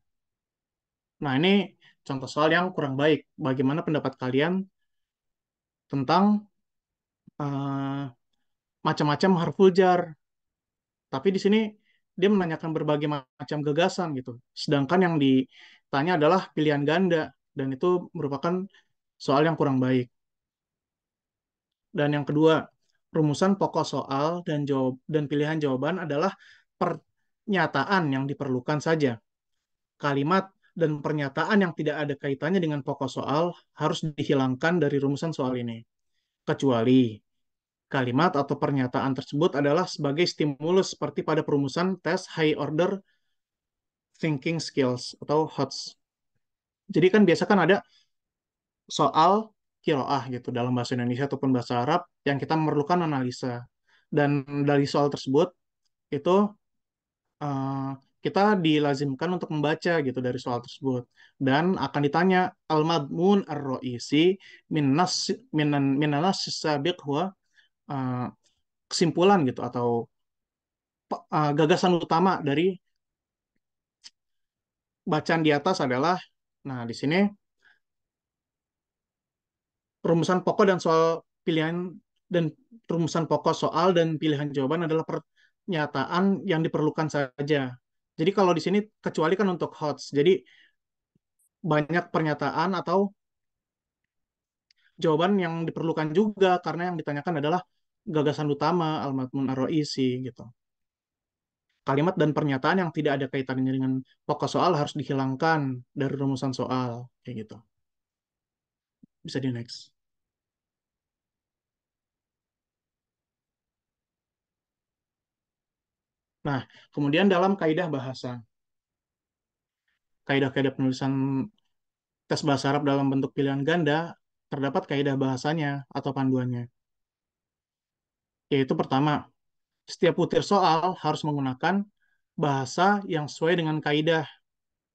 Nah, ini contoh soal yang kurang baik. Bagaimana pendapat kalian tentang eh, macam-macam harful jar? Tapi di sini dia menanyakan berbagai macam gagasan gitu. Sedangkan yang ditanya adalah pilihan ganda dan itu merupakan soal yang kurang baik. Dan yang kedua, rumusan pokok soal dan pilihan jawaban adalah pernyataan yang diperlukan saja. Kalimat dan pernyataan yang tidak ada kaitannya dengan pokok soal harus dihilangkan dari rumusan soal ini. Kecuali kalimat atau pernyataan tersebut adalah sebagai stimulus seperti pada perumusan tes high order thinking skills atau HOTS. Jadi kan biasa kan ada soal kiroah gitu dalam bahasa Indonesia ataupun bahasa Arab yang kita memerlukan analisa. Dan dari soal tersebut itu eh, kita dilazimkan untuk membaca gitu dari soal tersebut dan akan ditanya al-madmun ar-ra'isi min nas min nas sabiq huwa eh, kesimpulan gitu atau gagasan utama dari bacaan di atas adalah, nah di sini rumusan pokok dan soal pilihan dan rumusan pokok soal dan pilihan jawaban adalah pernyataan yang diperlukan saja. Jadi kalau di sini kecuali kan untuk HOTS. Jadi banyak pernyataan atau jawaban yang diperlukan juga karena yang ditanyakan adalah gagasan utama al-matmun ar-ra'isi gitu. Kalimat dan pernyataan yang tidak ada kaitannya dengan pokok soal harus dihilangkan dari rumusan soal kayak gitu. Bisa di next. Nah, kemudian dalam kaidah bahasa, kaidah-kaidah penulisan tes bahasa Arab dalam bentuk pilihan ganda, terdapat kaidah bahasanya atau panduannya. Yaitu pertama, setiap butir soal harus menggunakan bahasa yang sesuai dengan kaidah,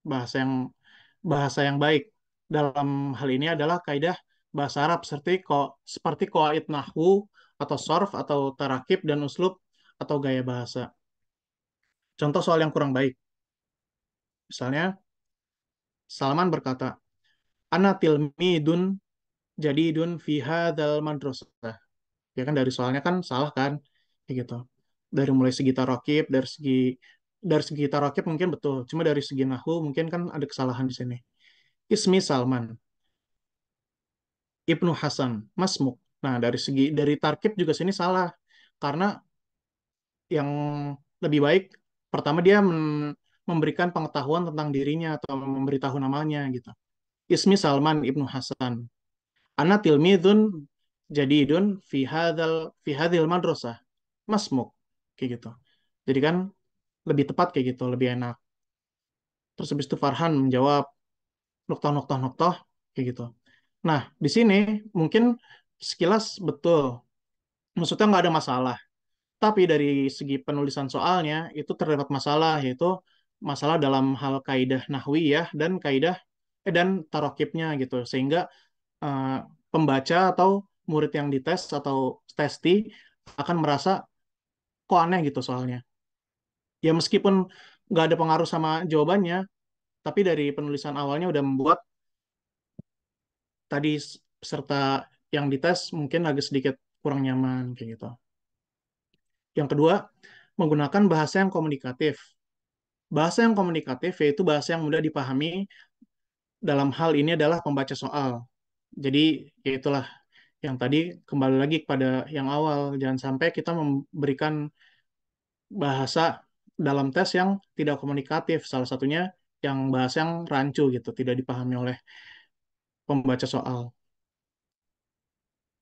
bahasa yang baik. Dalam hal ini adalah kaidah bahasa Arab seperti qawaid nahwu atau sorf atau tarakib dan uslub atau gaya bahasa. Contoh soal yang kurang baik. Misalnya, Salman berkata, Ana tilmidun jadidun fi hadzal madrasah. Ya kan dari soalnya kan salah kan? Kayak gitu. Dari mulai segi tarokib, dari segi tarokib mungkin betul. Cuma dari segi nahwu mungkin kan ada kesalahan di sini. Ismi Salman, Ibnu Hasan, Masmuk. Nah, dari tarkib juga sini salah. Karena yang lebih baik pertama dia memberikan pengetahuan tentang dirinya atau memberitahu namanya gitu. Ismi Salman Ibnu Hasan. Ana tilmidun jadidun fi hadhil madrasah. Masmuk kayak gitu. Jadi kan lebih tepat kayak gitu, lebih enak. Terus habis itu Farhan menjawab noktoh noktoh noktoh kayak gitu. Nah, di sini mungkin sekilas betul. Maksudnya nggak ada masalah. Tapi dari segi penulisan soalnya itu terdapat masalah, yaitu masalah dalam hal kaidah nahwiyah dan dan tarokibnya gitu. Sehingga eh, pembaca atau murid yang dites atau testi akan merasa kok aneh gitu soalnya. Ya meskipun nggak ada pengaruh sama jawabannya, tapi dari penulisan awalnya udah membuat tadi peserta yang dites mungkin agak sedikit kurang nyaman kayak gitu. Yang kedua, menggunakan bahasa yang komunikatif. Bahasa yang komunikatif yaitu bahasa yang mudah dipahami dalam hal ini adalah pembaca soal. Jadi, ya itulah yang tadi kembali lagi kepada yang awal. Jangan sampai kita memberikan bahasa dalam tes yang tidak komunikatif. Salah satunya yang bahasa yang rancu gitu, tidak dipahami oleh pembaca soal.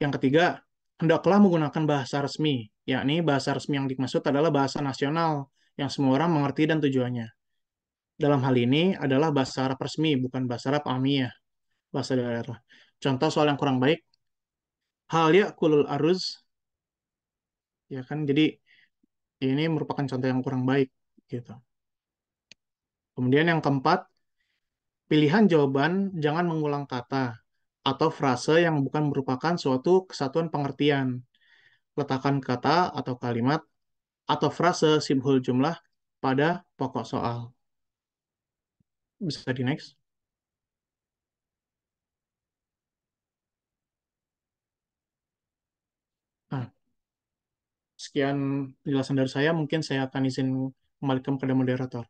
Yang ketiga, hendaklah menggunakan bahasa resmi, yakni bahasa resmi yang dimaksud adalah bahasa nasional yang semua orang mengerti dan tujuannya. Dalam hal ini adalah bahasa Arab resmi, bukan bahasa Arab amiyah, bahasa daerah. Contoh soal yang kurang baik, hal ya kulul aruz, ya kan? Jadi ini merupakan contoh yang kurang baik, gitu. Kemudian yang keempat, pilihan jawaban jangan mengulang kata atau frase yang bukan merupakan suatu kesatuan pengertian. Letakkan kata atau kalimat atau frase simhul jumlah pada pokok soal. Bisa di next. Nah, sekian penjelasan dari saya. Mungkin saya akan izin kembalikan kepada moderator.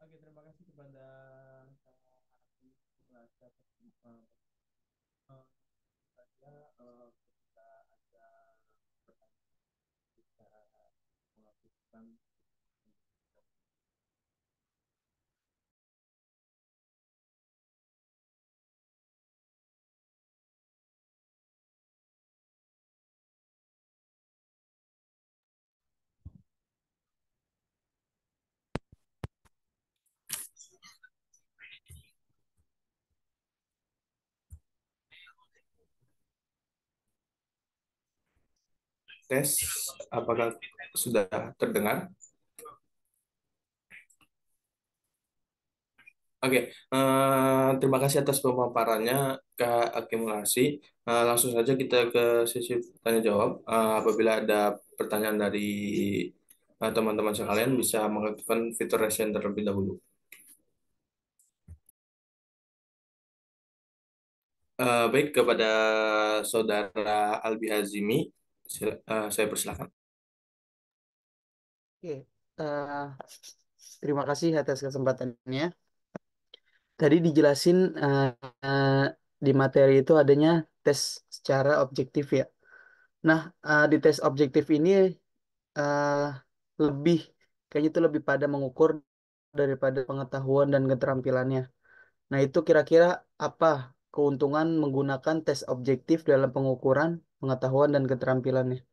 Oke, terima kasih kepada saya ketika ada pertanyaan kita melakukan. Tes, apakah sudah terdengar? Oke, terima kasih atas pemaparannya Kak Akumulasi. Langsung saja kita ke sesi tanya jawab. Apabila ada pertanyaan dari teman-teman sekalian, bisa mengaktifkan fitur raise hand terlebih dahulu. Baik, kepada Saudara Albi Hazimi, saya persilakan. Oke, eh, terima kasih atas kesempatannya. Tadi dijelasin eh, di materi itu adanya tes secara objektif ya. Nah, di tes objektif ini eh, lebih kayaknya itu lebih pada mengukur daripada pengetahuan dan keterampilannya. Nah, itu kira-kira apa keuntungan menggunakan tes objektif dalam pengukuran pengetahuan dan keterampilannya?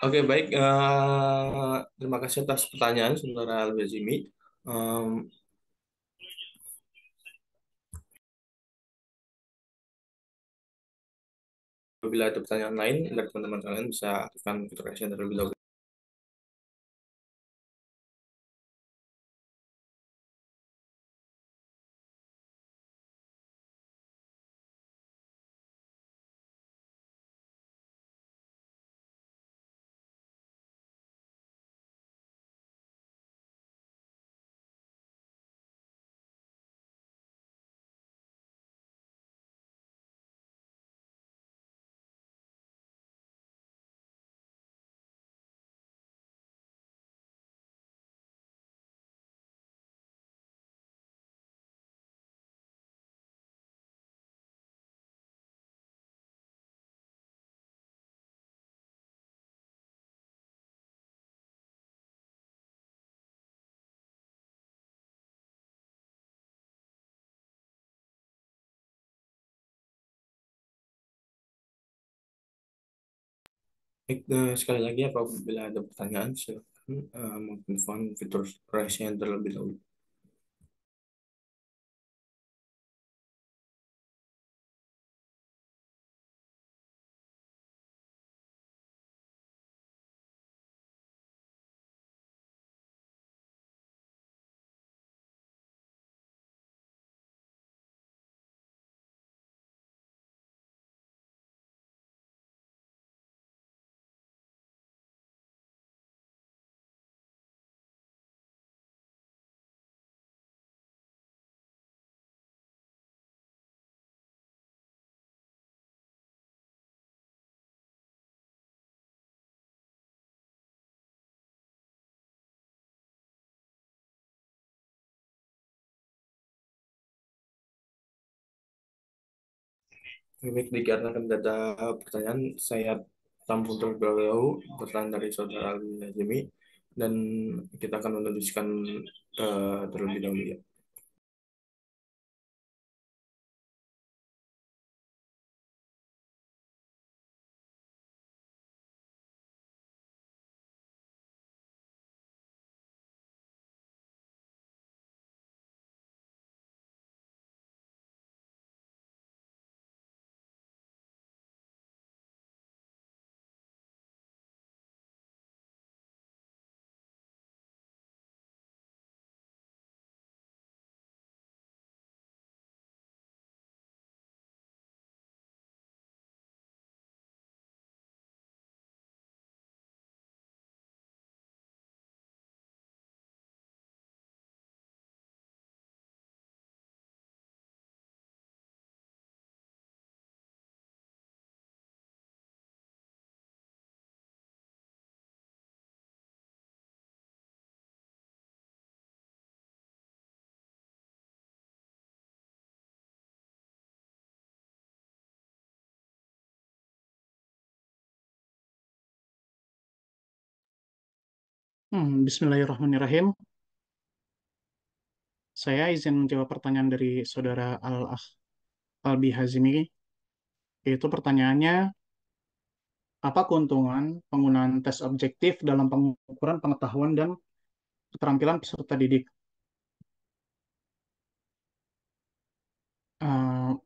Oke, baik. Terima kasih atas pertanyaan, Saudara Albi Hazimi. Apabila ada pertanyaan lain dari teman-teman kalian bisa aktifkan fitur raise hand terlebih dahulu. Baik, sekali lagi apabila ada pertanyaan silakan mengaktifkan fitur raise hand terlebih dahulu. Baik, dikarenakan tidak ada pertanyaan, saya tampung terlebih dahulu pertanyaan dari Saudara Ali Nazimi dan kita akan menuliskan terlebih dahulu ya. Bismillahirrahmanirrahim. Saya izin menjawab pertanyaan dari Saudara Albi Hazimi. Yaitu pertanyaannya, apa keuntungan penggunaan tes objektif dalam pengukuran pengetahuan dan keterampilan peserta didik?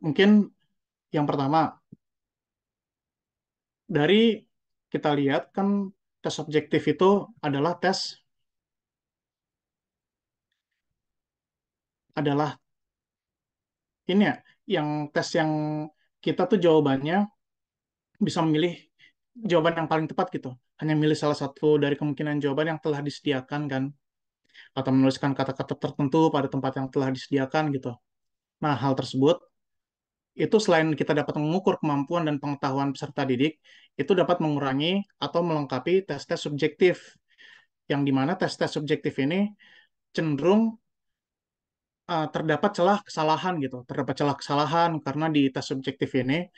Mungkin yang pertama, dari kita lihat kan tes objektif itu adalah adalah ini ya, yang tes yang kita tuh jawabannya bisa memilih jawaban yang paling tepat gitu. Hanya milih salah satu dari kemungkinan jawaban yang telah disediakan kan, atau menuliskan kata-kata tertentu pada tempat yang telah disediakan gitu. Nah, hal tersebut itu selain kita dapat mengukur kemampuan dan pengetahuan peserta didik, itu dapat mengurangi atau melengkapi tes-tes subjektif, yang dimana tes-tes subjektif ini cenderung terdapat celah kesalahan gitu, terdapat celah kesalahan karena di tes subjektif ini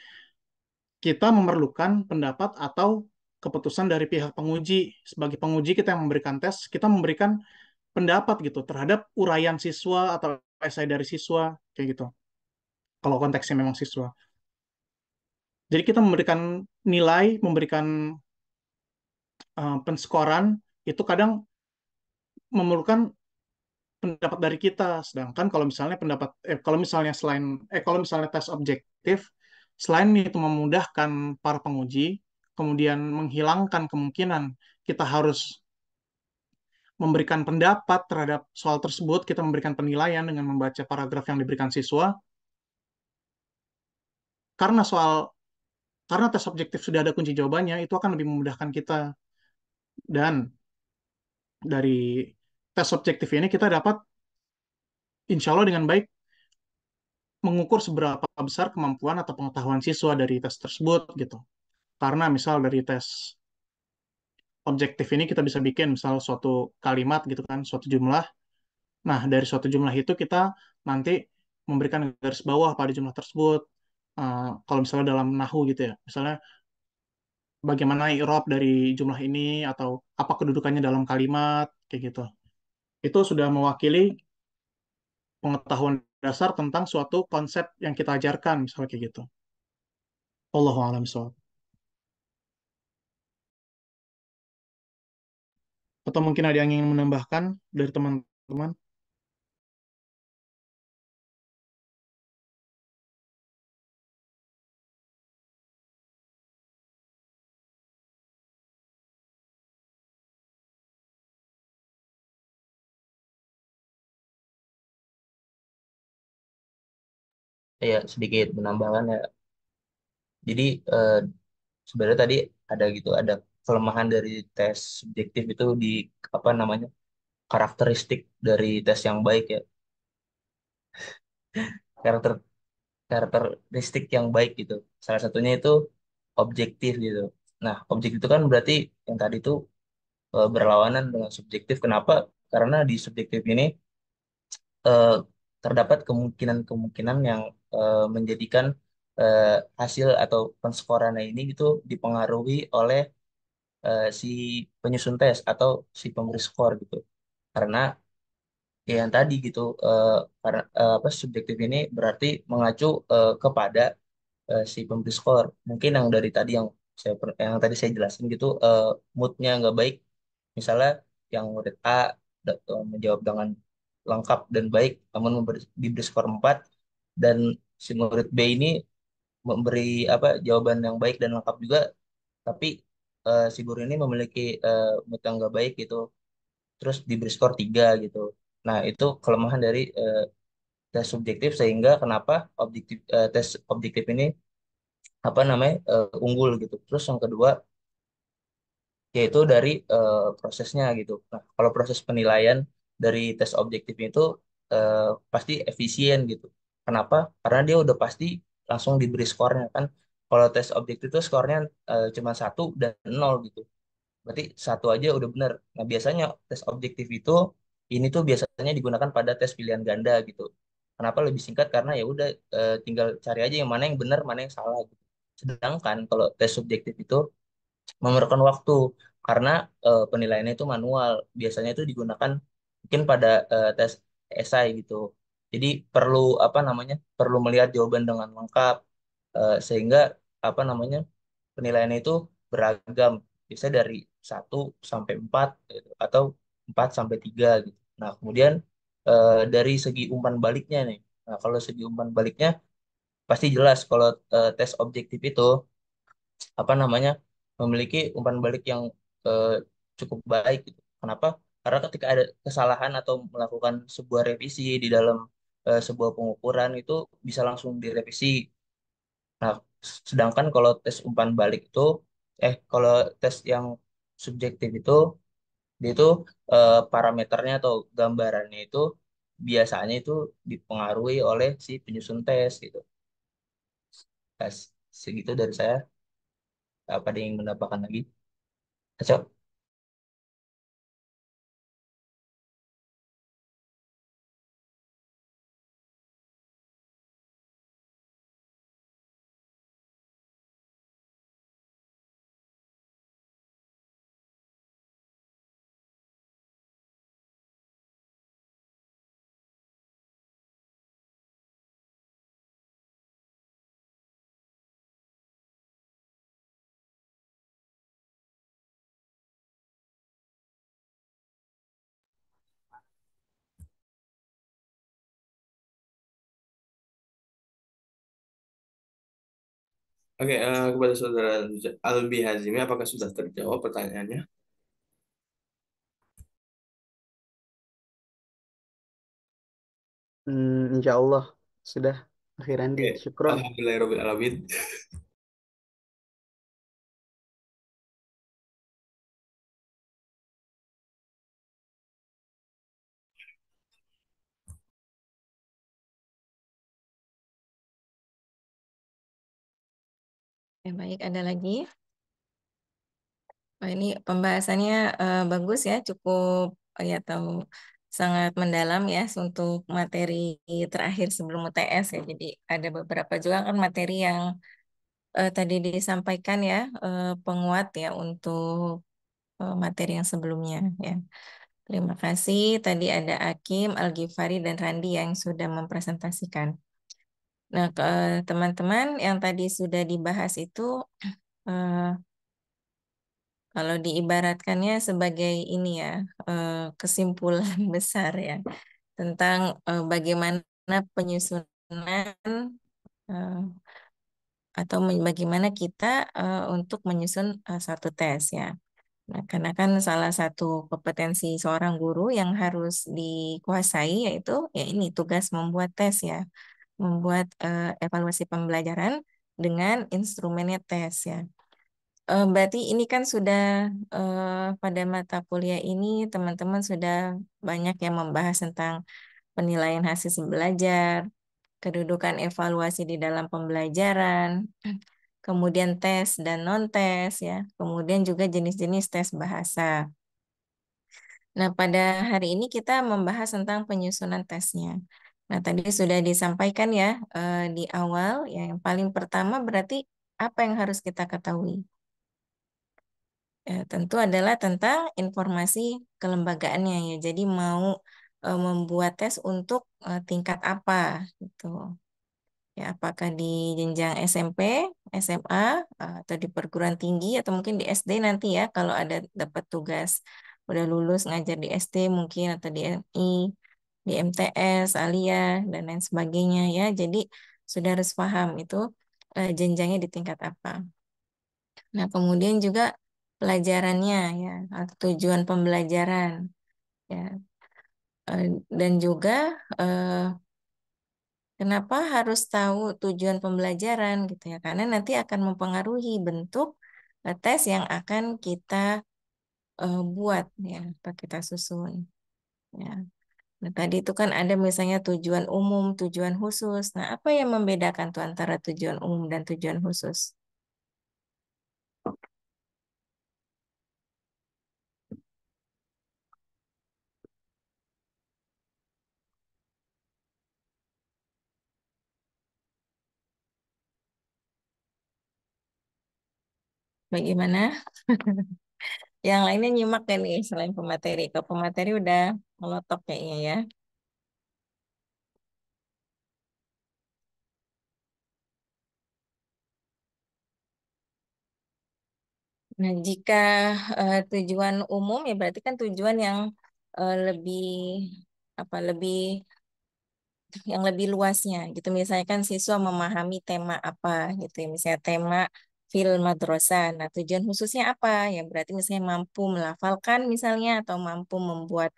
kita memerlukan pendapat atau keputusan dari pihak penguji. Sebagai penguji kita yang memberikan tes, kita memberikan pendapat gitu terhadap uraian siswa atau esai dari siswa kayak gitu. Kalau konteksnya memang siswa. Jadi kita memberikan nilai, memberikan penskoran itu kadang memerlukan pendapat dari kita. Sedangkan kalau misalnya kalau misalnya kalau misalnya tes objektif Selain itu memudahkan para penguji, kemudian menghilangkan kemungkinan kita harus memberikan pendapat terhadap soal tersebut, kita memberikan penilaian dengan membaca paragraf yang diberikan siswa, karena karena tes objektif sudah ada kunci jawabannya, itu akan lebih memudahkan kita. Dan dari tes objektif ini kita dapat, insya Allah dengan baik, mengukur seberapa besar kemampuan atau pengetahuan siswa dari tes tersebut gitu. Karena misal dari tes objektif ini kita bisa bikin misal suatu kalimat gitu kan, suatu jumlah. Nah, dari suatu jumlah itu kita nanti memberikan garis bawah pada jumlah tersebut. Kalau misalnya dalam nahu gitu ya, misalnya bagaimana i'rab dari jumlah ini atau apa kedudukannya dalam kalimat kayak gitu. Itu sudah mewakili pengetahuan dasar tentang suatu konsep yang kita ajarkan misalnya kayak gitu. Allahu a'lam bishawab. Atau mungkin ada yang ingin menambahkan dari teman-teman? Ya sedikit menambahkan ya. Jadi eh, sebenarnya tadi ada gitu, ada kelemahan dari tes subjektif itu di apa namanya, karakteristik dari tes yang baik ya, karakter karakteristik yang baik gitu. Salah satunya itu objektif gitu. Nah, objektif itu kan berarti yang tadi itu berlawanan dengan subjektif. Kenapa? Karena di subjektif ini eh, terdapat kemungkinan-kemungkinan yang menjadikan eh, hasil atau penskorannya ini gitu dipengaruhi oleh si penyusun tes atau si pemberi skor gitu. Karena ya yang tadi gitu, karena apa, subjektif ini berarti mengacu kepada si pemberi skor. Mungkin yang dari tadi yang tadi saya jelasin gitu, moodnya nggak baik. Misalnya yang murid A menjawab dengan lengkap dan baik, namun diberi skor 4, dan si murid B ini memberi apa, jawaban yang baik dan lengkap juga, tapi si guru ini memiliki mood yang nggak baik gitu, terus diberi skor 3 gitu. Nah, itu kelemahan dari tes subjektif, sehingga kenapa tes objektif ini apa namanya, unggul gitu. Terus yang kedua yaitu dari prosesnya gitu. Nah, kalau proses penilaian dari tes objektif itu eh, pasti efisien gitu. Kenapa? Karena dia udah pasti langsung diberi skornya kan. Kalau tes objektif itu skornya cuma 1 dan 0 gitu. Berarti satu aja udah benar. Nah, biasanya tes objektif itu ini tuh biasanya digunakan pada tes pilihan ganda gitu. Kenapa lebih singkat? Karena ya udah tinggal cari aja yang mana yang benar, mana yang salah gitu. Sedangkan kalau tes subjektif itu memerlukan waktu karena penilaiannya itu manual. Biasanya itu digunakan mungkin pada tes esai gitu. Jadi perlu apa namanya? Perlu melihat jawaban dengan lengkap, sehingga apa namanya? Penilaiannya itu beragam. Biasanya dari 1 sampai 4 gitu, atau 4 sampai 3 gitu. Nah, kemudian dari segi umpan baliknya nih. Nah, kalau segi umpan baliknya pasti jelas kalau tes objektif itu apa namanya, memiliki umpan balik yang eh, cukup baik gitu. Kenapa? Karena ketika ada kesalahan atau melakukan sebuah revisi di dalam sebuah pengukuran itu bisa langsung direvisi. Nah, sedangkan kalau tes umpan balik itu, kalau tes yang subjektif itu, dia itu parameternya atau gambarannya itu biasanya itu dipengaruhi oleh si penyusun tes gitu. Tes segitu dari saya. Apa ada yang mendapatkan lagi? Acap? Oke, kepada Saudara Albi Hazimi, apakah sudah terjawab pertanyaannya? Insya Allah sudah. Akhir Andi, Oke, syukron. Alhamdulillahirobbilalamin. Ya, baik, ada lagi. Oh, ini pembahasannya bagus ya, cukup ya tahu sangat mendalam ya untuk materi terakhir sebelum UTS ya. Jadi ada beberapa juga kan materi yang tadi disampaikan ya, penguat ya untuk materi yang sebelumnya ya. Terima kasih. Tadi ada Akim, Al-Ghifari, dan Randi yang sudah mempresentasikan. Nah, teman-teman yang tadi sudah dibahas itu eh, kalau diibaratkannya sebagai ini ya, kesimpulan besar ya tentang bagaimana penyusunan eh, atau bagaimana kita untuk menyusun satu tes ya. Nah, karena kan salah satu kompetensi seorang guru yang harus dikuasai yaitu ya ini tugas membuat tes ya, membuat evaluasi pembelajaran dengan instrumennya tes ya. Berarti ini kan sudah pada mata kuliah ini teman-teman sudah banyak yang membahas tentang penilaian hasil belajar, kedudukan evaluasi di dalam pembelajaran, kemudian tes dan non-tes ya, kemudian juga jenis-jenis tes bahasa. Nah, pada hari ini kita membahas tentang penyusunan tesnya. Nah, tadi sudah disampaikan ya di awal, ya, yang paling pertama berarti apa yang harus kita ketahui? Ya, tentu adalah tentang informasi kelembagaannya ya. Jadi mau membuat tes untuk tingkat apa gitu. Ya, apakah di jenjang SMP, SMA, atau di perguruan tinggi atau mungkin di SD nanti ya kalau ada dapat tugas udah lulus ngajar di SD mungkin atau di MI, di MTS, Alia dan lain sebagainya ya. Jadi sudah harus paham itu jenjangnya di tingkat apa. Nah, kemudian juga pelajarannya ya, atau tujuan pembelajaran ya. Dan juga kenapa harus tahu tujuan pembelajaran gitu ya? Karena nanti akan mempengaruhi bentuk tes yang akan kita buat ya, atau kita susun ya. Nah, tadi itu kan ada misalnya tujuan umum, tujuan khusus. Nah, apa yang membedakan tuh antara tujuan umum dan tujuan khusus? Bagaimana? Yang lainnya nyimak kan nih selain pemateri. Ke pemateri udah melotok kayaknya ya. Nah, jika tujuan umum ya berarti kan tujuan yang lebih apa lebih luasnya gitu. Misalnya kan siswa memahami tema apa gitu ya. Misalnya tema fil madrasah. Nah, tujuan khususnya apa? Ya berarti misalnya mampu melafalkan misalnya atau mampu membuat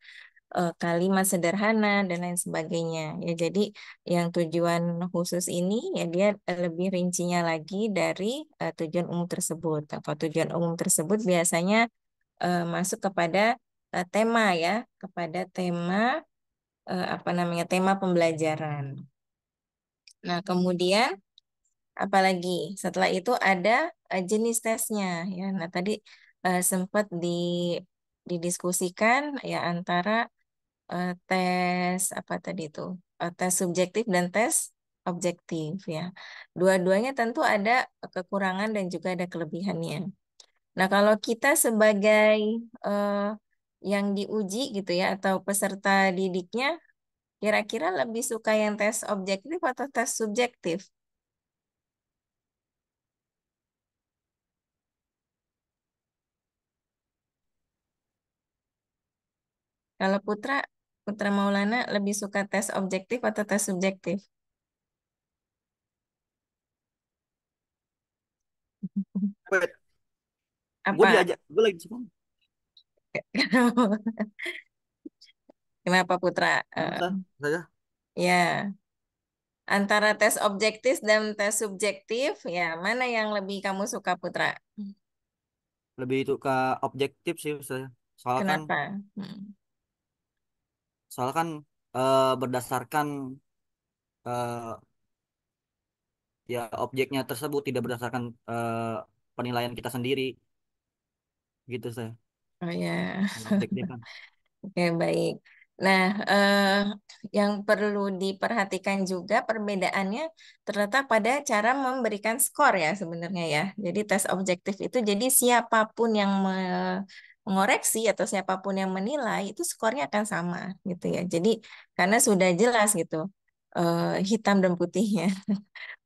kalimat sederhana dan lain sebagainya. Ya, jadi yang tujuan khusus ini ya dia lebih rincinya lagi dari tujuan umum tersebut. Kalau tujuan umum tersebut biasanya masuk kepada tema ya, kepada tema apa namanya tema pembelajaran. Nah, kemudian apalagi setelah itu ada jenis tesnya ya. Nah, tadi sempat didiskusikan ya antara tes apa tadi itu tes subjektif dan tes objektif ya. Dua-duanya tentu ada kekurangan dan juga ada kelebihannya. Nah, kalau kita sebagai eh, yang diuji gitu ya atau peserta didiknya, kira-kira lebih suka yang tes objektif atau tes subjektif? Kalau Putra, Putra Maulana lebih suka tes objektif atau tes subjektif? Wait, gue Apa? diajak, gue lagi suka. Kenapa Putra? Masa saya Ya, antara tes objektif dan tes subjektif, ya mana yang lebih kamu suka Putra? lebih itu ke objektif sih saya. Soalnya kan, Kenapa? Hmm. soalnya kan berdasarkan eh, ya objeknya tersebut tidak berdasarkan penilaian kita sendiri, gitu saya. Oh ya. Objektif kan. Oke, baik. Nah, yang perlu diperhatikan juga perbedaannya terletak pada cara memberikan skor ya sebenarnya ya. Jadi tes objektif itu jadi siapapun yang mengoreksi atau siapapun yang menilai itu skornya akan sama gitu ya. Jadi karena sudah jelas gitu hitam dan putihnya.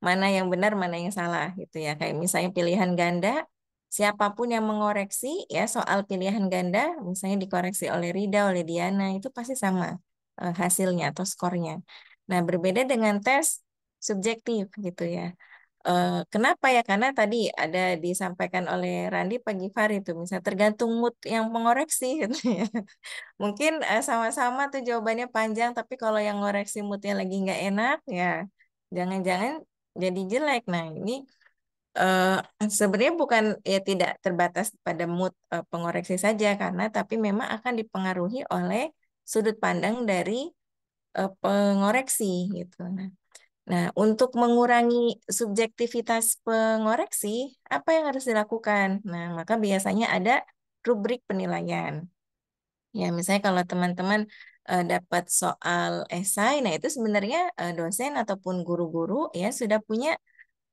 Mana yang benar, mana yang salah gitu ya. Kayak misalnya pilihan ganda, siapapun yang mengoreksi ya soal pilihan ganda, misalnya dikoreksi oleh Rida, oleh Diana, itu pasti sama hasilnya atau skornya. Nah, berbeda dengan tes subjektif gitu ya. Kenapa ya? Karena tadi ada disampaikan oleh Randi pagi hari itu, misalnya tergantung mood yang mengoreksi gitu ya. Mungkin sama-sama tuh jawabannya panjang, tapi kalau yang ngoreksi moodnya lagi nggak enak, ya jangan-jangan jadi jelek. Nah, ini eh, sebenarnya bukan ya tidak terbatas pada mood pengoreksi saja, karena tapi memang akan dipengaruhi oleh sudut pandang dari pengoreksi gitu. Nah, untuk mengurangi subjektivitas pengoreksi, apa yang harus dilakukan? Nah, maka biasanya ada rubrik penilaian. Ya, misalnya kalau teman-teman dapat soal esai, nah itu sebenarnya dosen ataupun guru-guru ya sudah punya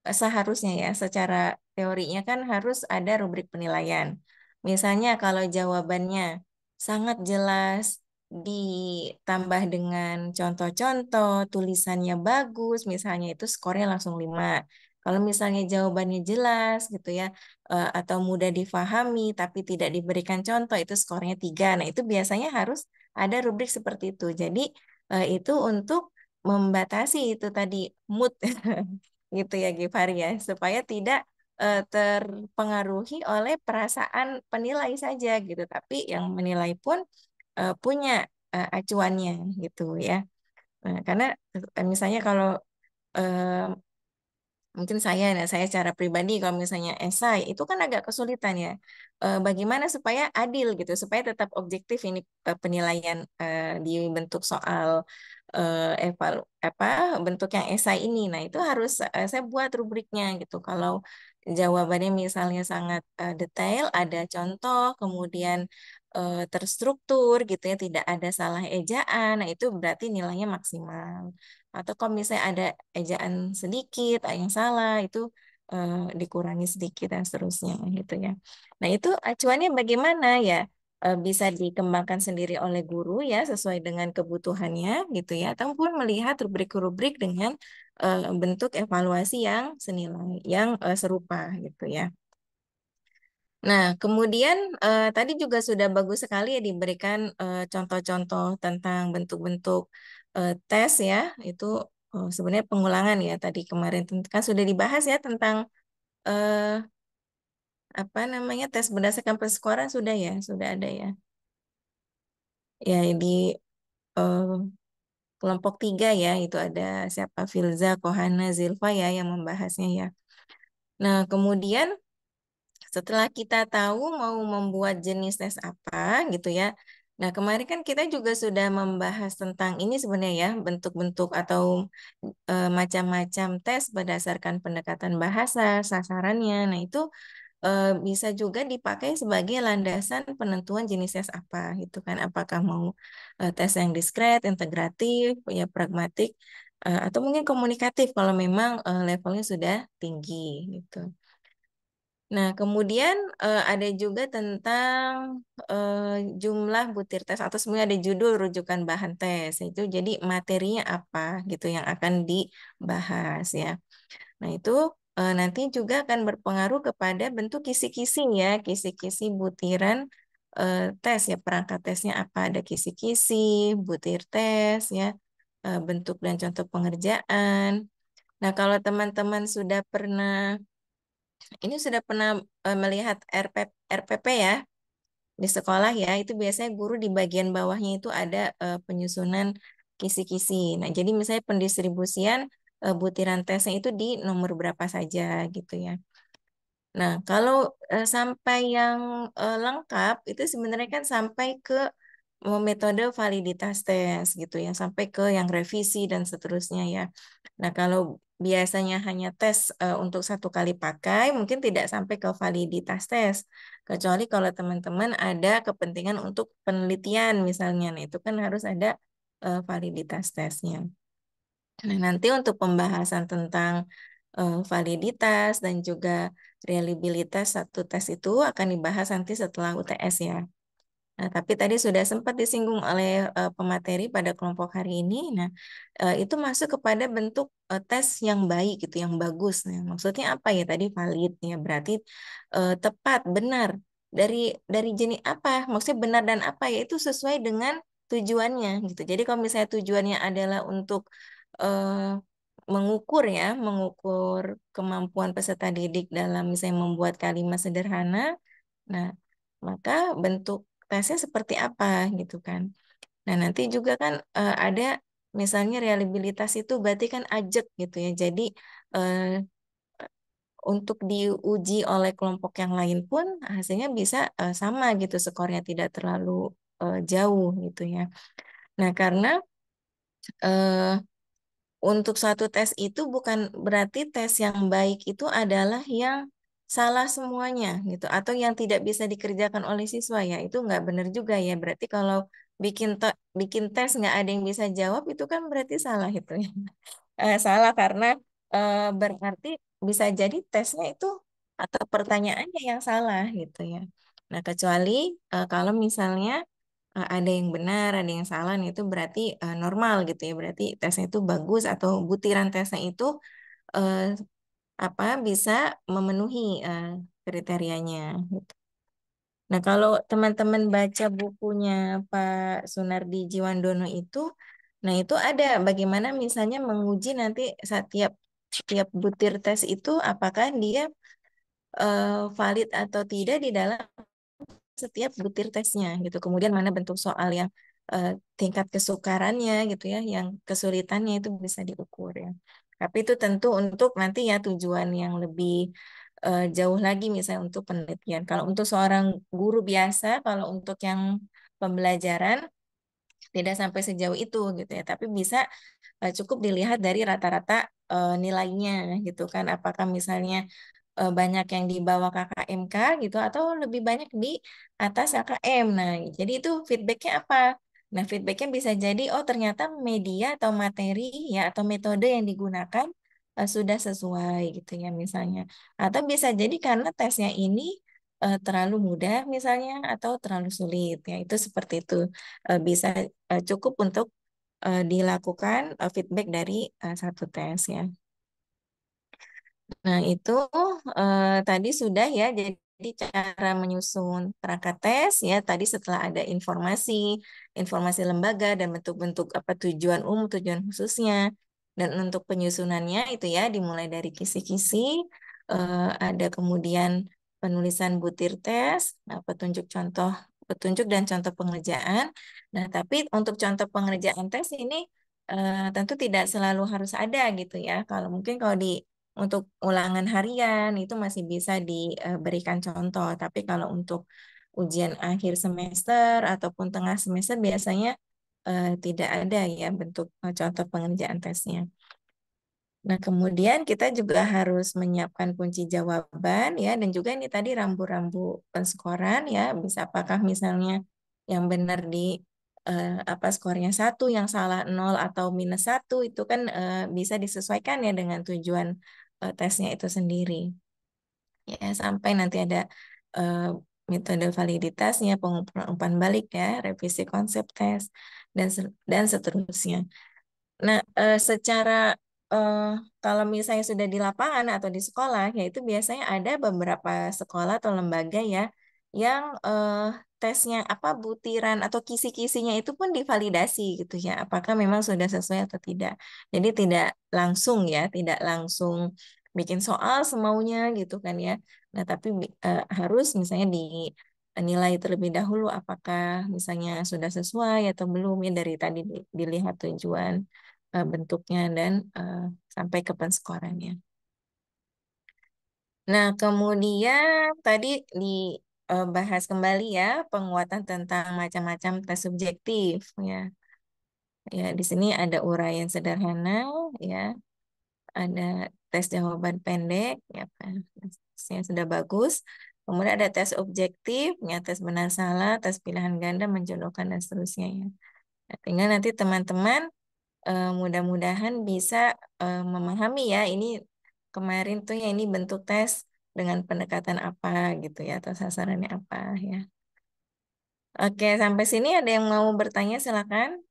seharusnya ya secara teorinya kan harus ada rubrik penilaian. Misalnya kalau jawabannya sangat jelas ditambah dengan contoh-contoh, tulisannya bagus, misalnya itu skornya langsung 5. Kalau misalnya jawabannya jelas gitu ya, atau mudah difahami tapi tidak diberikan contoh, itu skornya 3. Nah, itu biasanya harus ada rubrik seperti itu. Jadi, itu untuk membatasi itu tadi mood gitu ya Givari ya, supaya tidak terpengaruhi oleh perasaan penilai saja gitu, tapi yang menilai pun punya acuannya gitu ya. Nah, karena misalnya kalau eh, mungkin saya secara pribadi kalau misalnya esai itu kan agak kesulitan ya. Bagaimana supaya adil gitu, supaya tetap objektif ini penilaian di bentuk soal apa bentuk yang esai ini. Nah, itu harus saya buat rubriknya gitu. Kalau jawabannya misalnya sangat detail, ada contoh, kemudian terstruktur gitu ya, tidak ada salah ejaan. Nah, itu berarti nilainya maksimal. Atau kalau misalnya ada ejaan sedikit, yang salah, itu dikurangi sedikit dan seterusnya gitu ya. Nah, itu acuannya bagaimana ya? Bisa dikembangkan sendiri oleh guru ya sesuai dengan kebutuhannya gitu ya, ataupun melihat rubrik-rubrik dengan bentuk evaluasi yang senilai, yang serupa gitu ya. Nah, kemudian tadi juga sudah bagus sekali ya diberikan contoh-contoh tentang bentuk-bentuk tes ya. Itu sebenarnya pengulangan ya tadi kemarin kan sudah dibahas ya tentang eh, apa namanya tes berdasarkan perskoran sudah ada ya. Ya di eh, kelompok 3 ya itu ada siapa Filza, Kohana, Zilfa ya yang membahasnya ya. Nah, kemudian setelah kita tahu mau membuat jenis tes apa gitu ya. Nah, kemarin kan kita juga sudah membahas tentang ini sebenarnya ya, bentuk-bentuk atau macam-macam tes berdasarkan pendekatan bahasa, sasarannya. Nah, itu bisa juga dipakai sebagai landasan penentuan jenis tes apa gitu kan. Apakah mau tes yang diskret, integratif, ya pragmatik, atau mungkin komunikatif kalau memang levelnya sudah tinggi gitu. Nah, kemudian ada juga tentang jumlah butir tes atau sebenarnya ada judul rujukan bahan tes. Itu jadi materinya apa gitu yang akan dibahas ya. Nah, itu nanti juga akan berpengaruh kepada bentuk kisi-kisi ya, kisi-kisi butiran tes ya, perangkat tesnya apa, ada kisi-kisi, butir tes ya, bentuk dan contoh pengerjaan. Nah, kalau teman-teman sudah pernah ini sudah pernah melihat RPP ya di sekolah ya, itu biasanya guru di bagian bawahnya itu ada penyusunan kisi-kisi. Nah, jadi misalnya pendistribusian butiran tesnya itu di nomor berapa saja gitu ya. Nah, kalau sampai yang lengkap itu sebenarnya kan sampai ke metode validitas tes gitu ya, sampai ke yang revisi dan seterusnya ya. Nah, kalau biasanya hanya tes untuk satu kali pakai, mungkin tidak sampai ke validitas tes. Kecuali kalau teman-teman ada kepentingan untuk penelitian misalnya, nah itu kan harus ada validitas tesnya. Nah, nanti untuk pembahasan tentang validitas dan juga reliabilitas satu tes itu akan dibahas nanti setelah UTS ya. Nah, tapi tadi sudah sempat disinggung oleh pemateri pada kelompok hari ini. Nah, itu masuk kepada bentuk tes yang baik gitu, yang bagus. Nah, maksudnya apa ya tadi valid ya, berarti tepat, benar. Dari jenis apa? Maksudnya benar dan apa ya itu sesuai dengan tujuannya gitu. Jadi kalau misalnya tujuannya adalah untuk mengukur ya, mengukur kemampuan peserta didik dalam misalnya membuat kalimat sederhana. Nah, maka bentuk tesnya seperti apa gitu kan. Nah, nanti juga kan ada misalnya reliabilitas itu berarti kan ajak gitu ya. Jadi eh, untuk diuji oleh kelompok yang lain pun hasilnya bisa sama gitu, skornya tidak terlalu jauh gitu ya. Nah, karena eh, untuk suatu tes itu bukan berarti tes yang baik itu adalah yang salah semuanya gitu atau yang tidak bisa dikerjakan oleh siswa ya itu nggak benar juga ya berarti kalau bikin tes nggak ada yang bisa jawab itu kan berarti salah itu ya. Salah karena berarti bisa jadi tesnya itu atau pertanyaannya yang salah gitu ya. Nah kecuali kalau misalnya ada yang benar, ada yang salah, nah itu berarti normal gitu ya. Berarti tesnya itu bagus atau butiran tesnya itu eh, apa bisa memenuhi kriterianya. Gitu. Nah, kalau teman-teman baca bukunya Pak Sunardi Jiwandono itu, nah itu ada bagaimana misalnya menguji nanti setiap butir tes itu apakah dia valid atau tidak di dalam setiap butir tesnya gitu. Kemudian mana bentuk soal yang tingkat kesukarannya gitu ya, yang kesulitannya itu bisa diukur ya. Tapi itu tentu untuk nanti ya tujuan yang lebih jauh lagi misalnya untuk penelitian. Kalau untuk seorang guru biasa, kalau untuk yang pembelajaran tidak sampai sejauh itu gitu ya. Tapi bisa cukup dilihat dari rata-rata nilainya gitu kan. Apakah misalnya banyak yang di bawah KKMK gitu atau lebih banyak di atas KKM. Nah, jadi itu feedbacknya apa? Nah, feedbacknya bisa jadi oh ternyata media atau materi ya atau metode yang digunakan sudah sesuai gitu ya misalnya. Atau bisa jadi karena tesnya ini terlalu mudah misalnya atau terlalu sulit ya itu seperti itu. Bisa cukup untuk dilakukan feedback dari satu tes ya. Nah, itu tadi sudah ya. Jadi cara menyusun perangkat tes ya. Tadi setelah ada informasi lembaga dan bentuk-bentuk apa tujuan umum, tujuan khususnya. Dan untuk penyusunannya itu ya dimulai dari kisi-kisi, ada kemudian penulisan butir tes, nah, petunjuk dan contoh pengerjaan. Nah, tapi untuk contoh pengerjaan tes ini tentu tidak selalu harus ada gitu ya. Kalau mungkin kalau di untuk ulangan harian itu masih bisa diberikan contoh, tapi kalau untuk ujian akhir semester ataupun tengah semester biasanya tidak ada ya bentuk contoh pengerjaan tesnya. Nah, kemudian kita juga harus menyiapkan kunci jawaban ya dan juga ini tadi rambu-rambu penskoran ya, bisa apakah misalnya yang benar di apa skornya 1, yang salah 0 atau -1 itu kan bisa disesuaikan ya dengan tujuan tesnya itu sendiri. Ya, sampai nanti ada eh, metode validitasnya, pengumpulan umpan balik ya, revisi konsep tes dan seterusnya. Nah, secara eh, kalau misalnya sudah di lapangan atau di sekolah, ya itu biasanya ada beberapa sekolah atau lembaga ya yang tesnya apa butiran atau kisi-kisinya itu pun divalidasi gitu ya, apakah memang sudah sesuai atau tidak. Jadi tidak langsung ya, tidak langsung bikin soal semaunya gitu kan ya. Nah, tapi harus misalnya dinilai terlebih dahulu apakah misalnya sudah sesuai atau belum ya dari tadi dilihat tujuan, bentuknya dan sampai ke penskorannya. Nah, kemudian tadi dibahas kembali ya penguatan tentang macam-macam tes subjektif ya. Ya, di sini ada uraian sederhana ya, ada tes jawaban pendek ya kan. Tesnya sudah bagus. Kemudian ada tes objektif, ya tes benar salah, tes pilihan ganda, menjodohkan dan seterusnya ya. Nah, tinggal nanti teman-teman mudah-mudahan bisa memahami ya ini kemarin tuh ya ini bentuk tes dengan pendekatan apa gitu ya atau sasarannya apa ya. Oke, sampai sini ada yang mau bertanya silakan.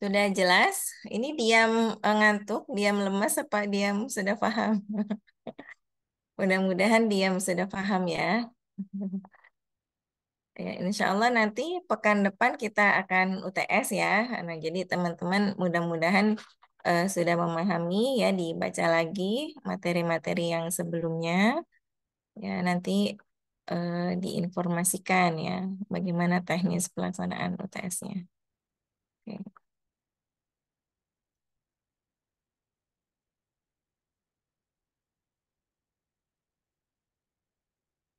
Sudah jelas? Ini diam ngantuk, diam lemas apa diam sudah paham? Mudah-mudahan diam sudah paham ya. Ya, insya Allah nanti pekan depan kita akan UTS ya. Nah, jadi teman-teman mudah-mudahan sudah memahami ya, dibaca lagi materi-materi yang sebelumnya. Ya, nanti diinformasikan ya bagaimana teknis pelaksanaan UTS-nya. Oke.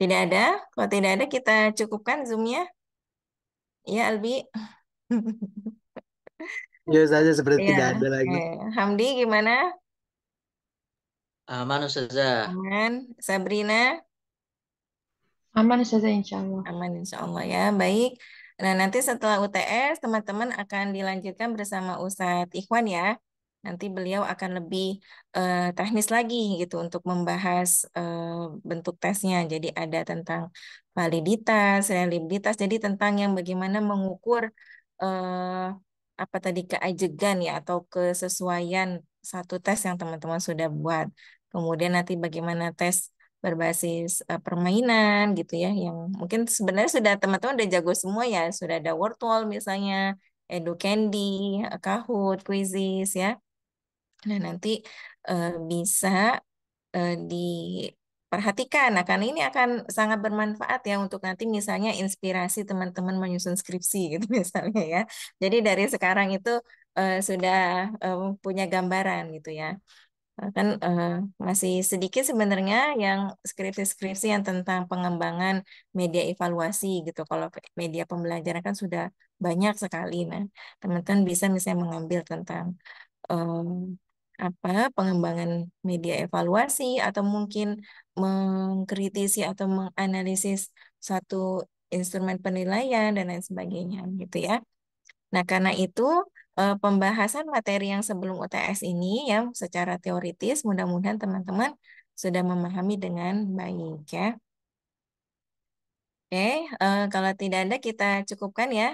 Tidak ada? Kalau tidak ada kita cukupkan Zoom-nya. Ya, Albi. Ya saja seperti Ya, tidak ada lagi. Hamdi gimana? Aman Ustazah. Aman. Sabrina? Aman saja insya Allah. Aman insya Allah ya. Baik. Nah, nanti setelah UTS, teman-teman akan dilanjutkan bersama Ustadz Ikhwan ya. Nanti beliau akan lebih teknis lagi gitu untuk membahas bentuk tesnya. Jadi ada tentang validitas, reliabilitas. Jadi tentang yang bagaimana mengukur eh, apa tadi keajegan ya atau kesesuaian satu tes yang teman-teman sudah buat. Kemudian nanti bagaimana tes berbasis permainan gitu ya yang mungkin sebenarnya sudah teman-teman udah jago semua ya sudah ada Wordwall misalnya Educandy, Kahoot, Quizzes ya. Nah nanti bisa diperhatikan. Nah karena ini akan sangat bermanfaat ya untuk nanti misalnya inspirasi teman-teman menyusun skripsi gitu misalnya ya. Jadi dari sekarang itu sudah punya gambaran gitu ya. Kan masih sedikit sebenarnya yang skripsi-skripsi yang tentang pengembangan media evaluasi gitu. Kalau media pembelajaran kan sudah banyak sekali. Nah, teman-teman bisa misalnya mengambil tentang em, apa pengembangan media evaluasi atau mungkin mengkritisi atau menganalisis satu instrumen penilaian dan lain sebagainya gitu ya. Nah, karena itu pembahasan materi yang sebelum UTS ini ya secara teoritis mudah-mudahan teman-teman sudah memahami dengan baik ya. Oke, kalau tidak ada kita cukupkan ya.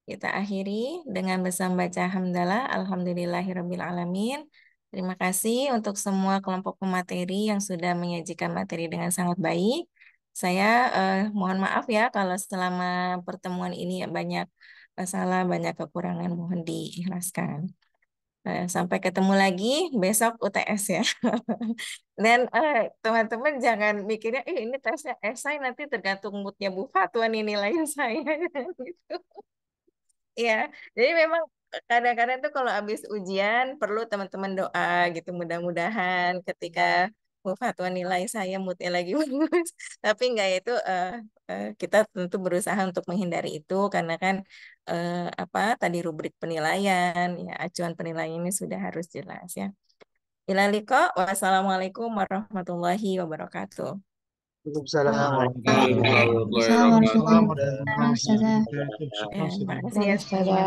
Kita akhiri dengan bersama baca hamdalah alhamdulillahirabbil alamin. Terima kasih untuk semua kelompok pemateri yang sudah menyajikan materi dengan sangat baik. Saya mohon maaf ya kalau selama pertemuan ini banyak salah, banyak kekurangan mohon diikhlaskan. Sampai ketemu lagi besok UTS ya. Dan teman-teman jangan mikirnya, ini tesnya esai nanti tergantung moodnya Bu Fatwa nih nilainya saya. Gitu. Iya, jadi memang kadang-kadang tuh kalau habis ujian perlu teman-teman doa gitu. Mudah-mudahan ketika Bu Fatwa nilai saya moodnya lagi bagus. Tapi enggak itu kita tentu berusaha untuk menghindari itu karena kan apa tadi rubrik penilaian ya acuan penilaian ini sudah harus jelas ya. Ilaliko, wassalamualaikum warahmatullahi wabarakatuh. Waalaikumsalam Waalaikumsalam warahmatullahi warahmatullahi Assalamualaikum wabarakatuh. warahmatullahi wabarakatuh. Ya, terima kasih ya Ustazah.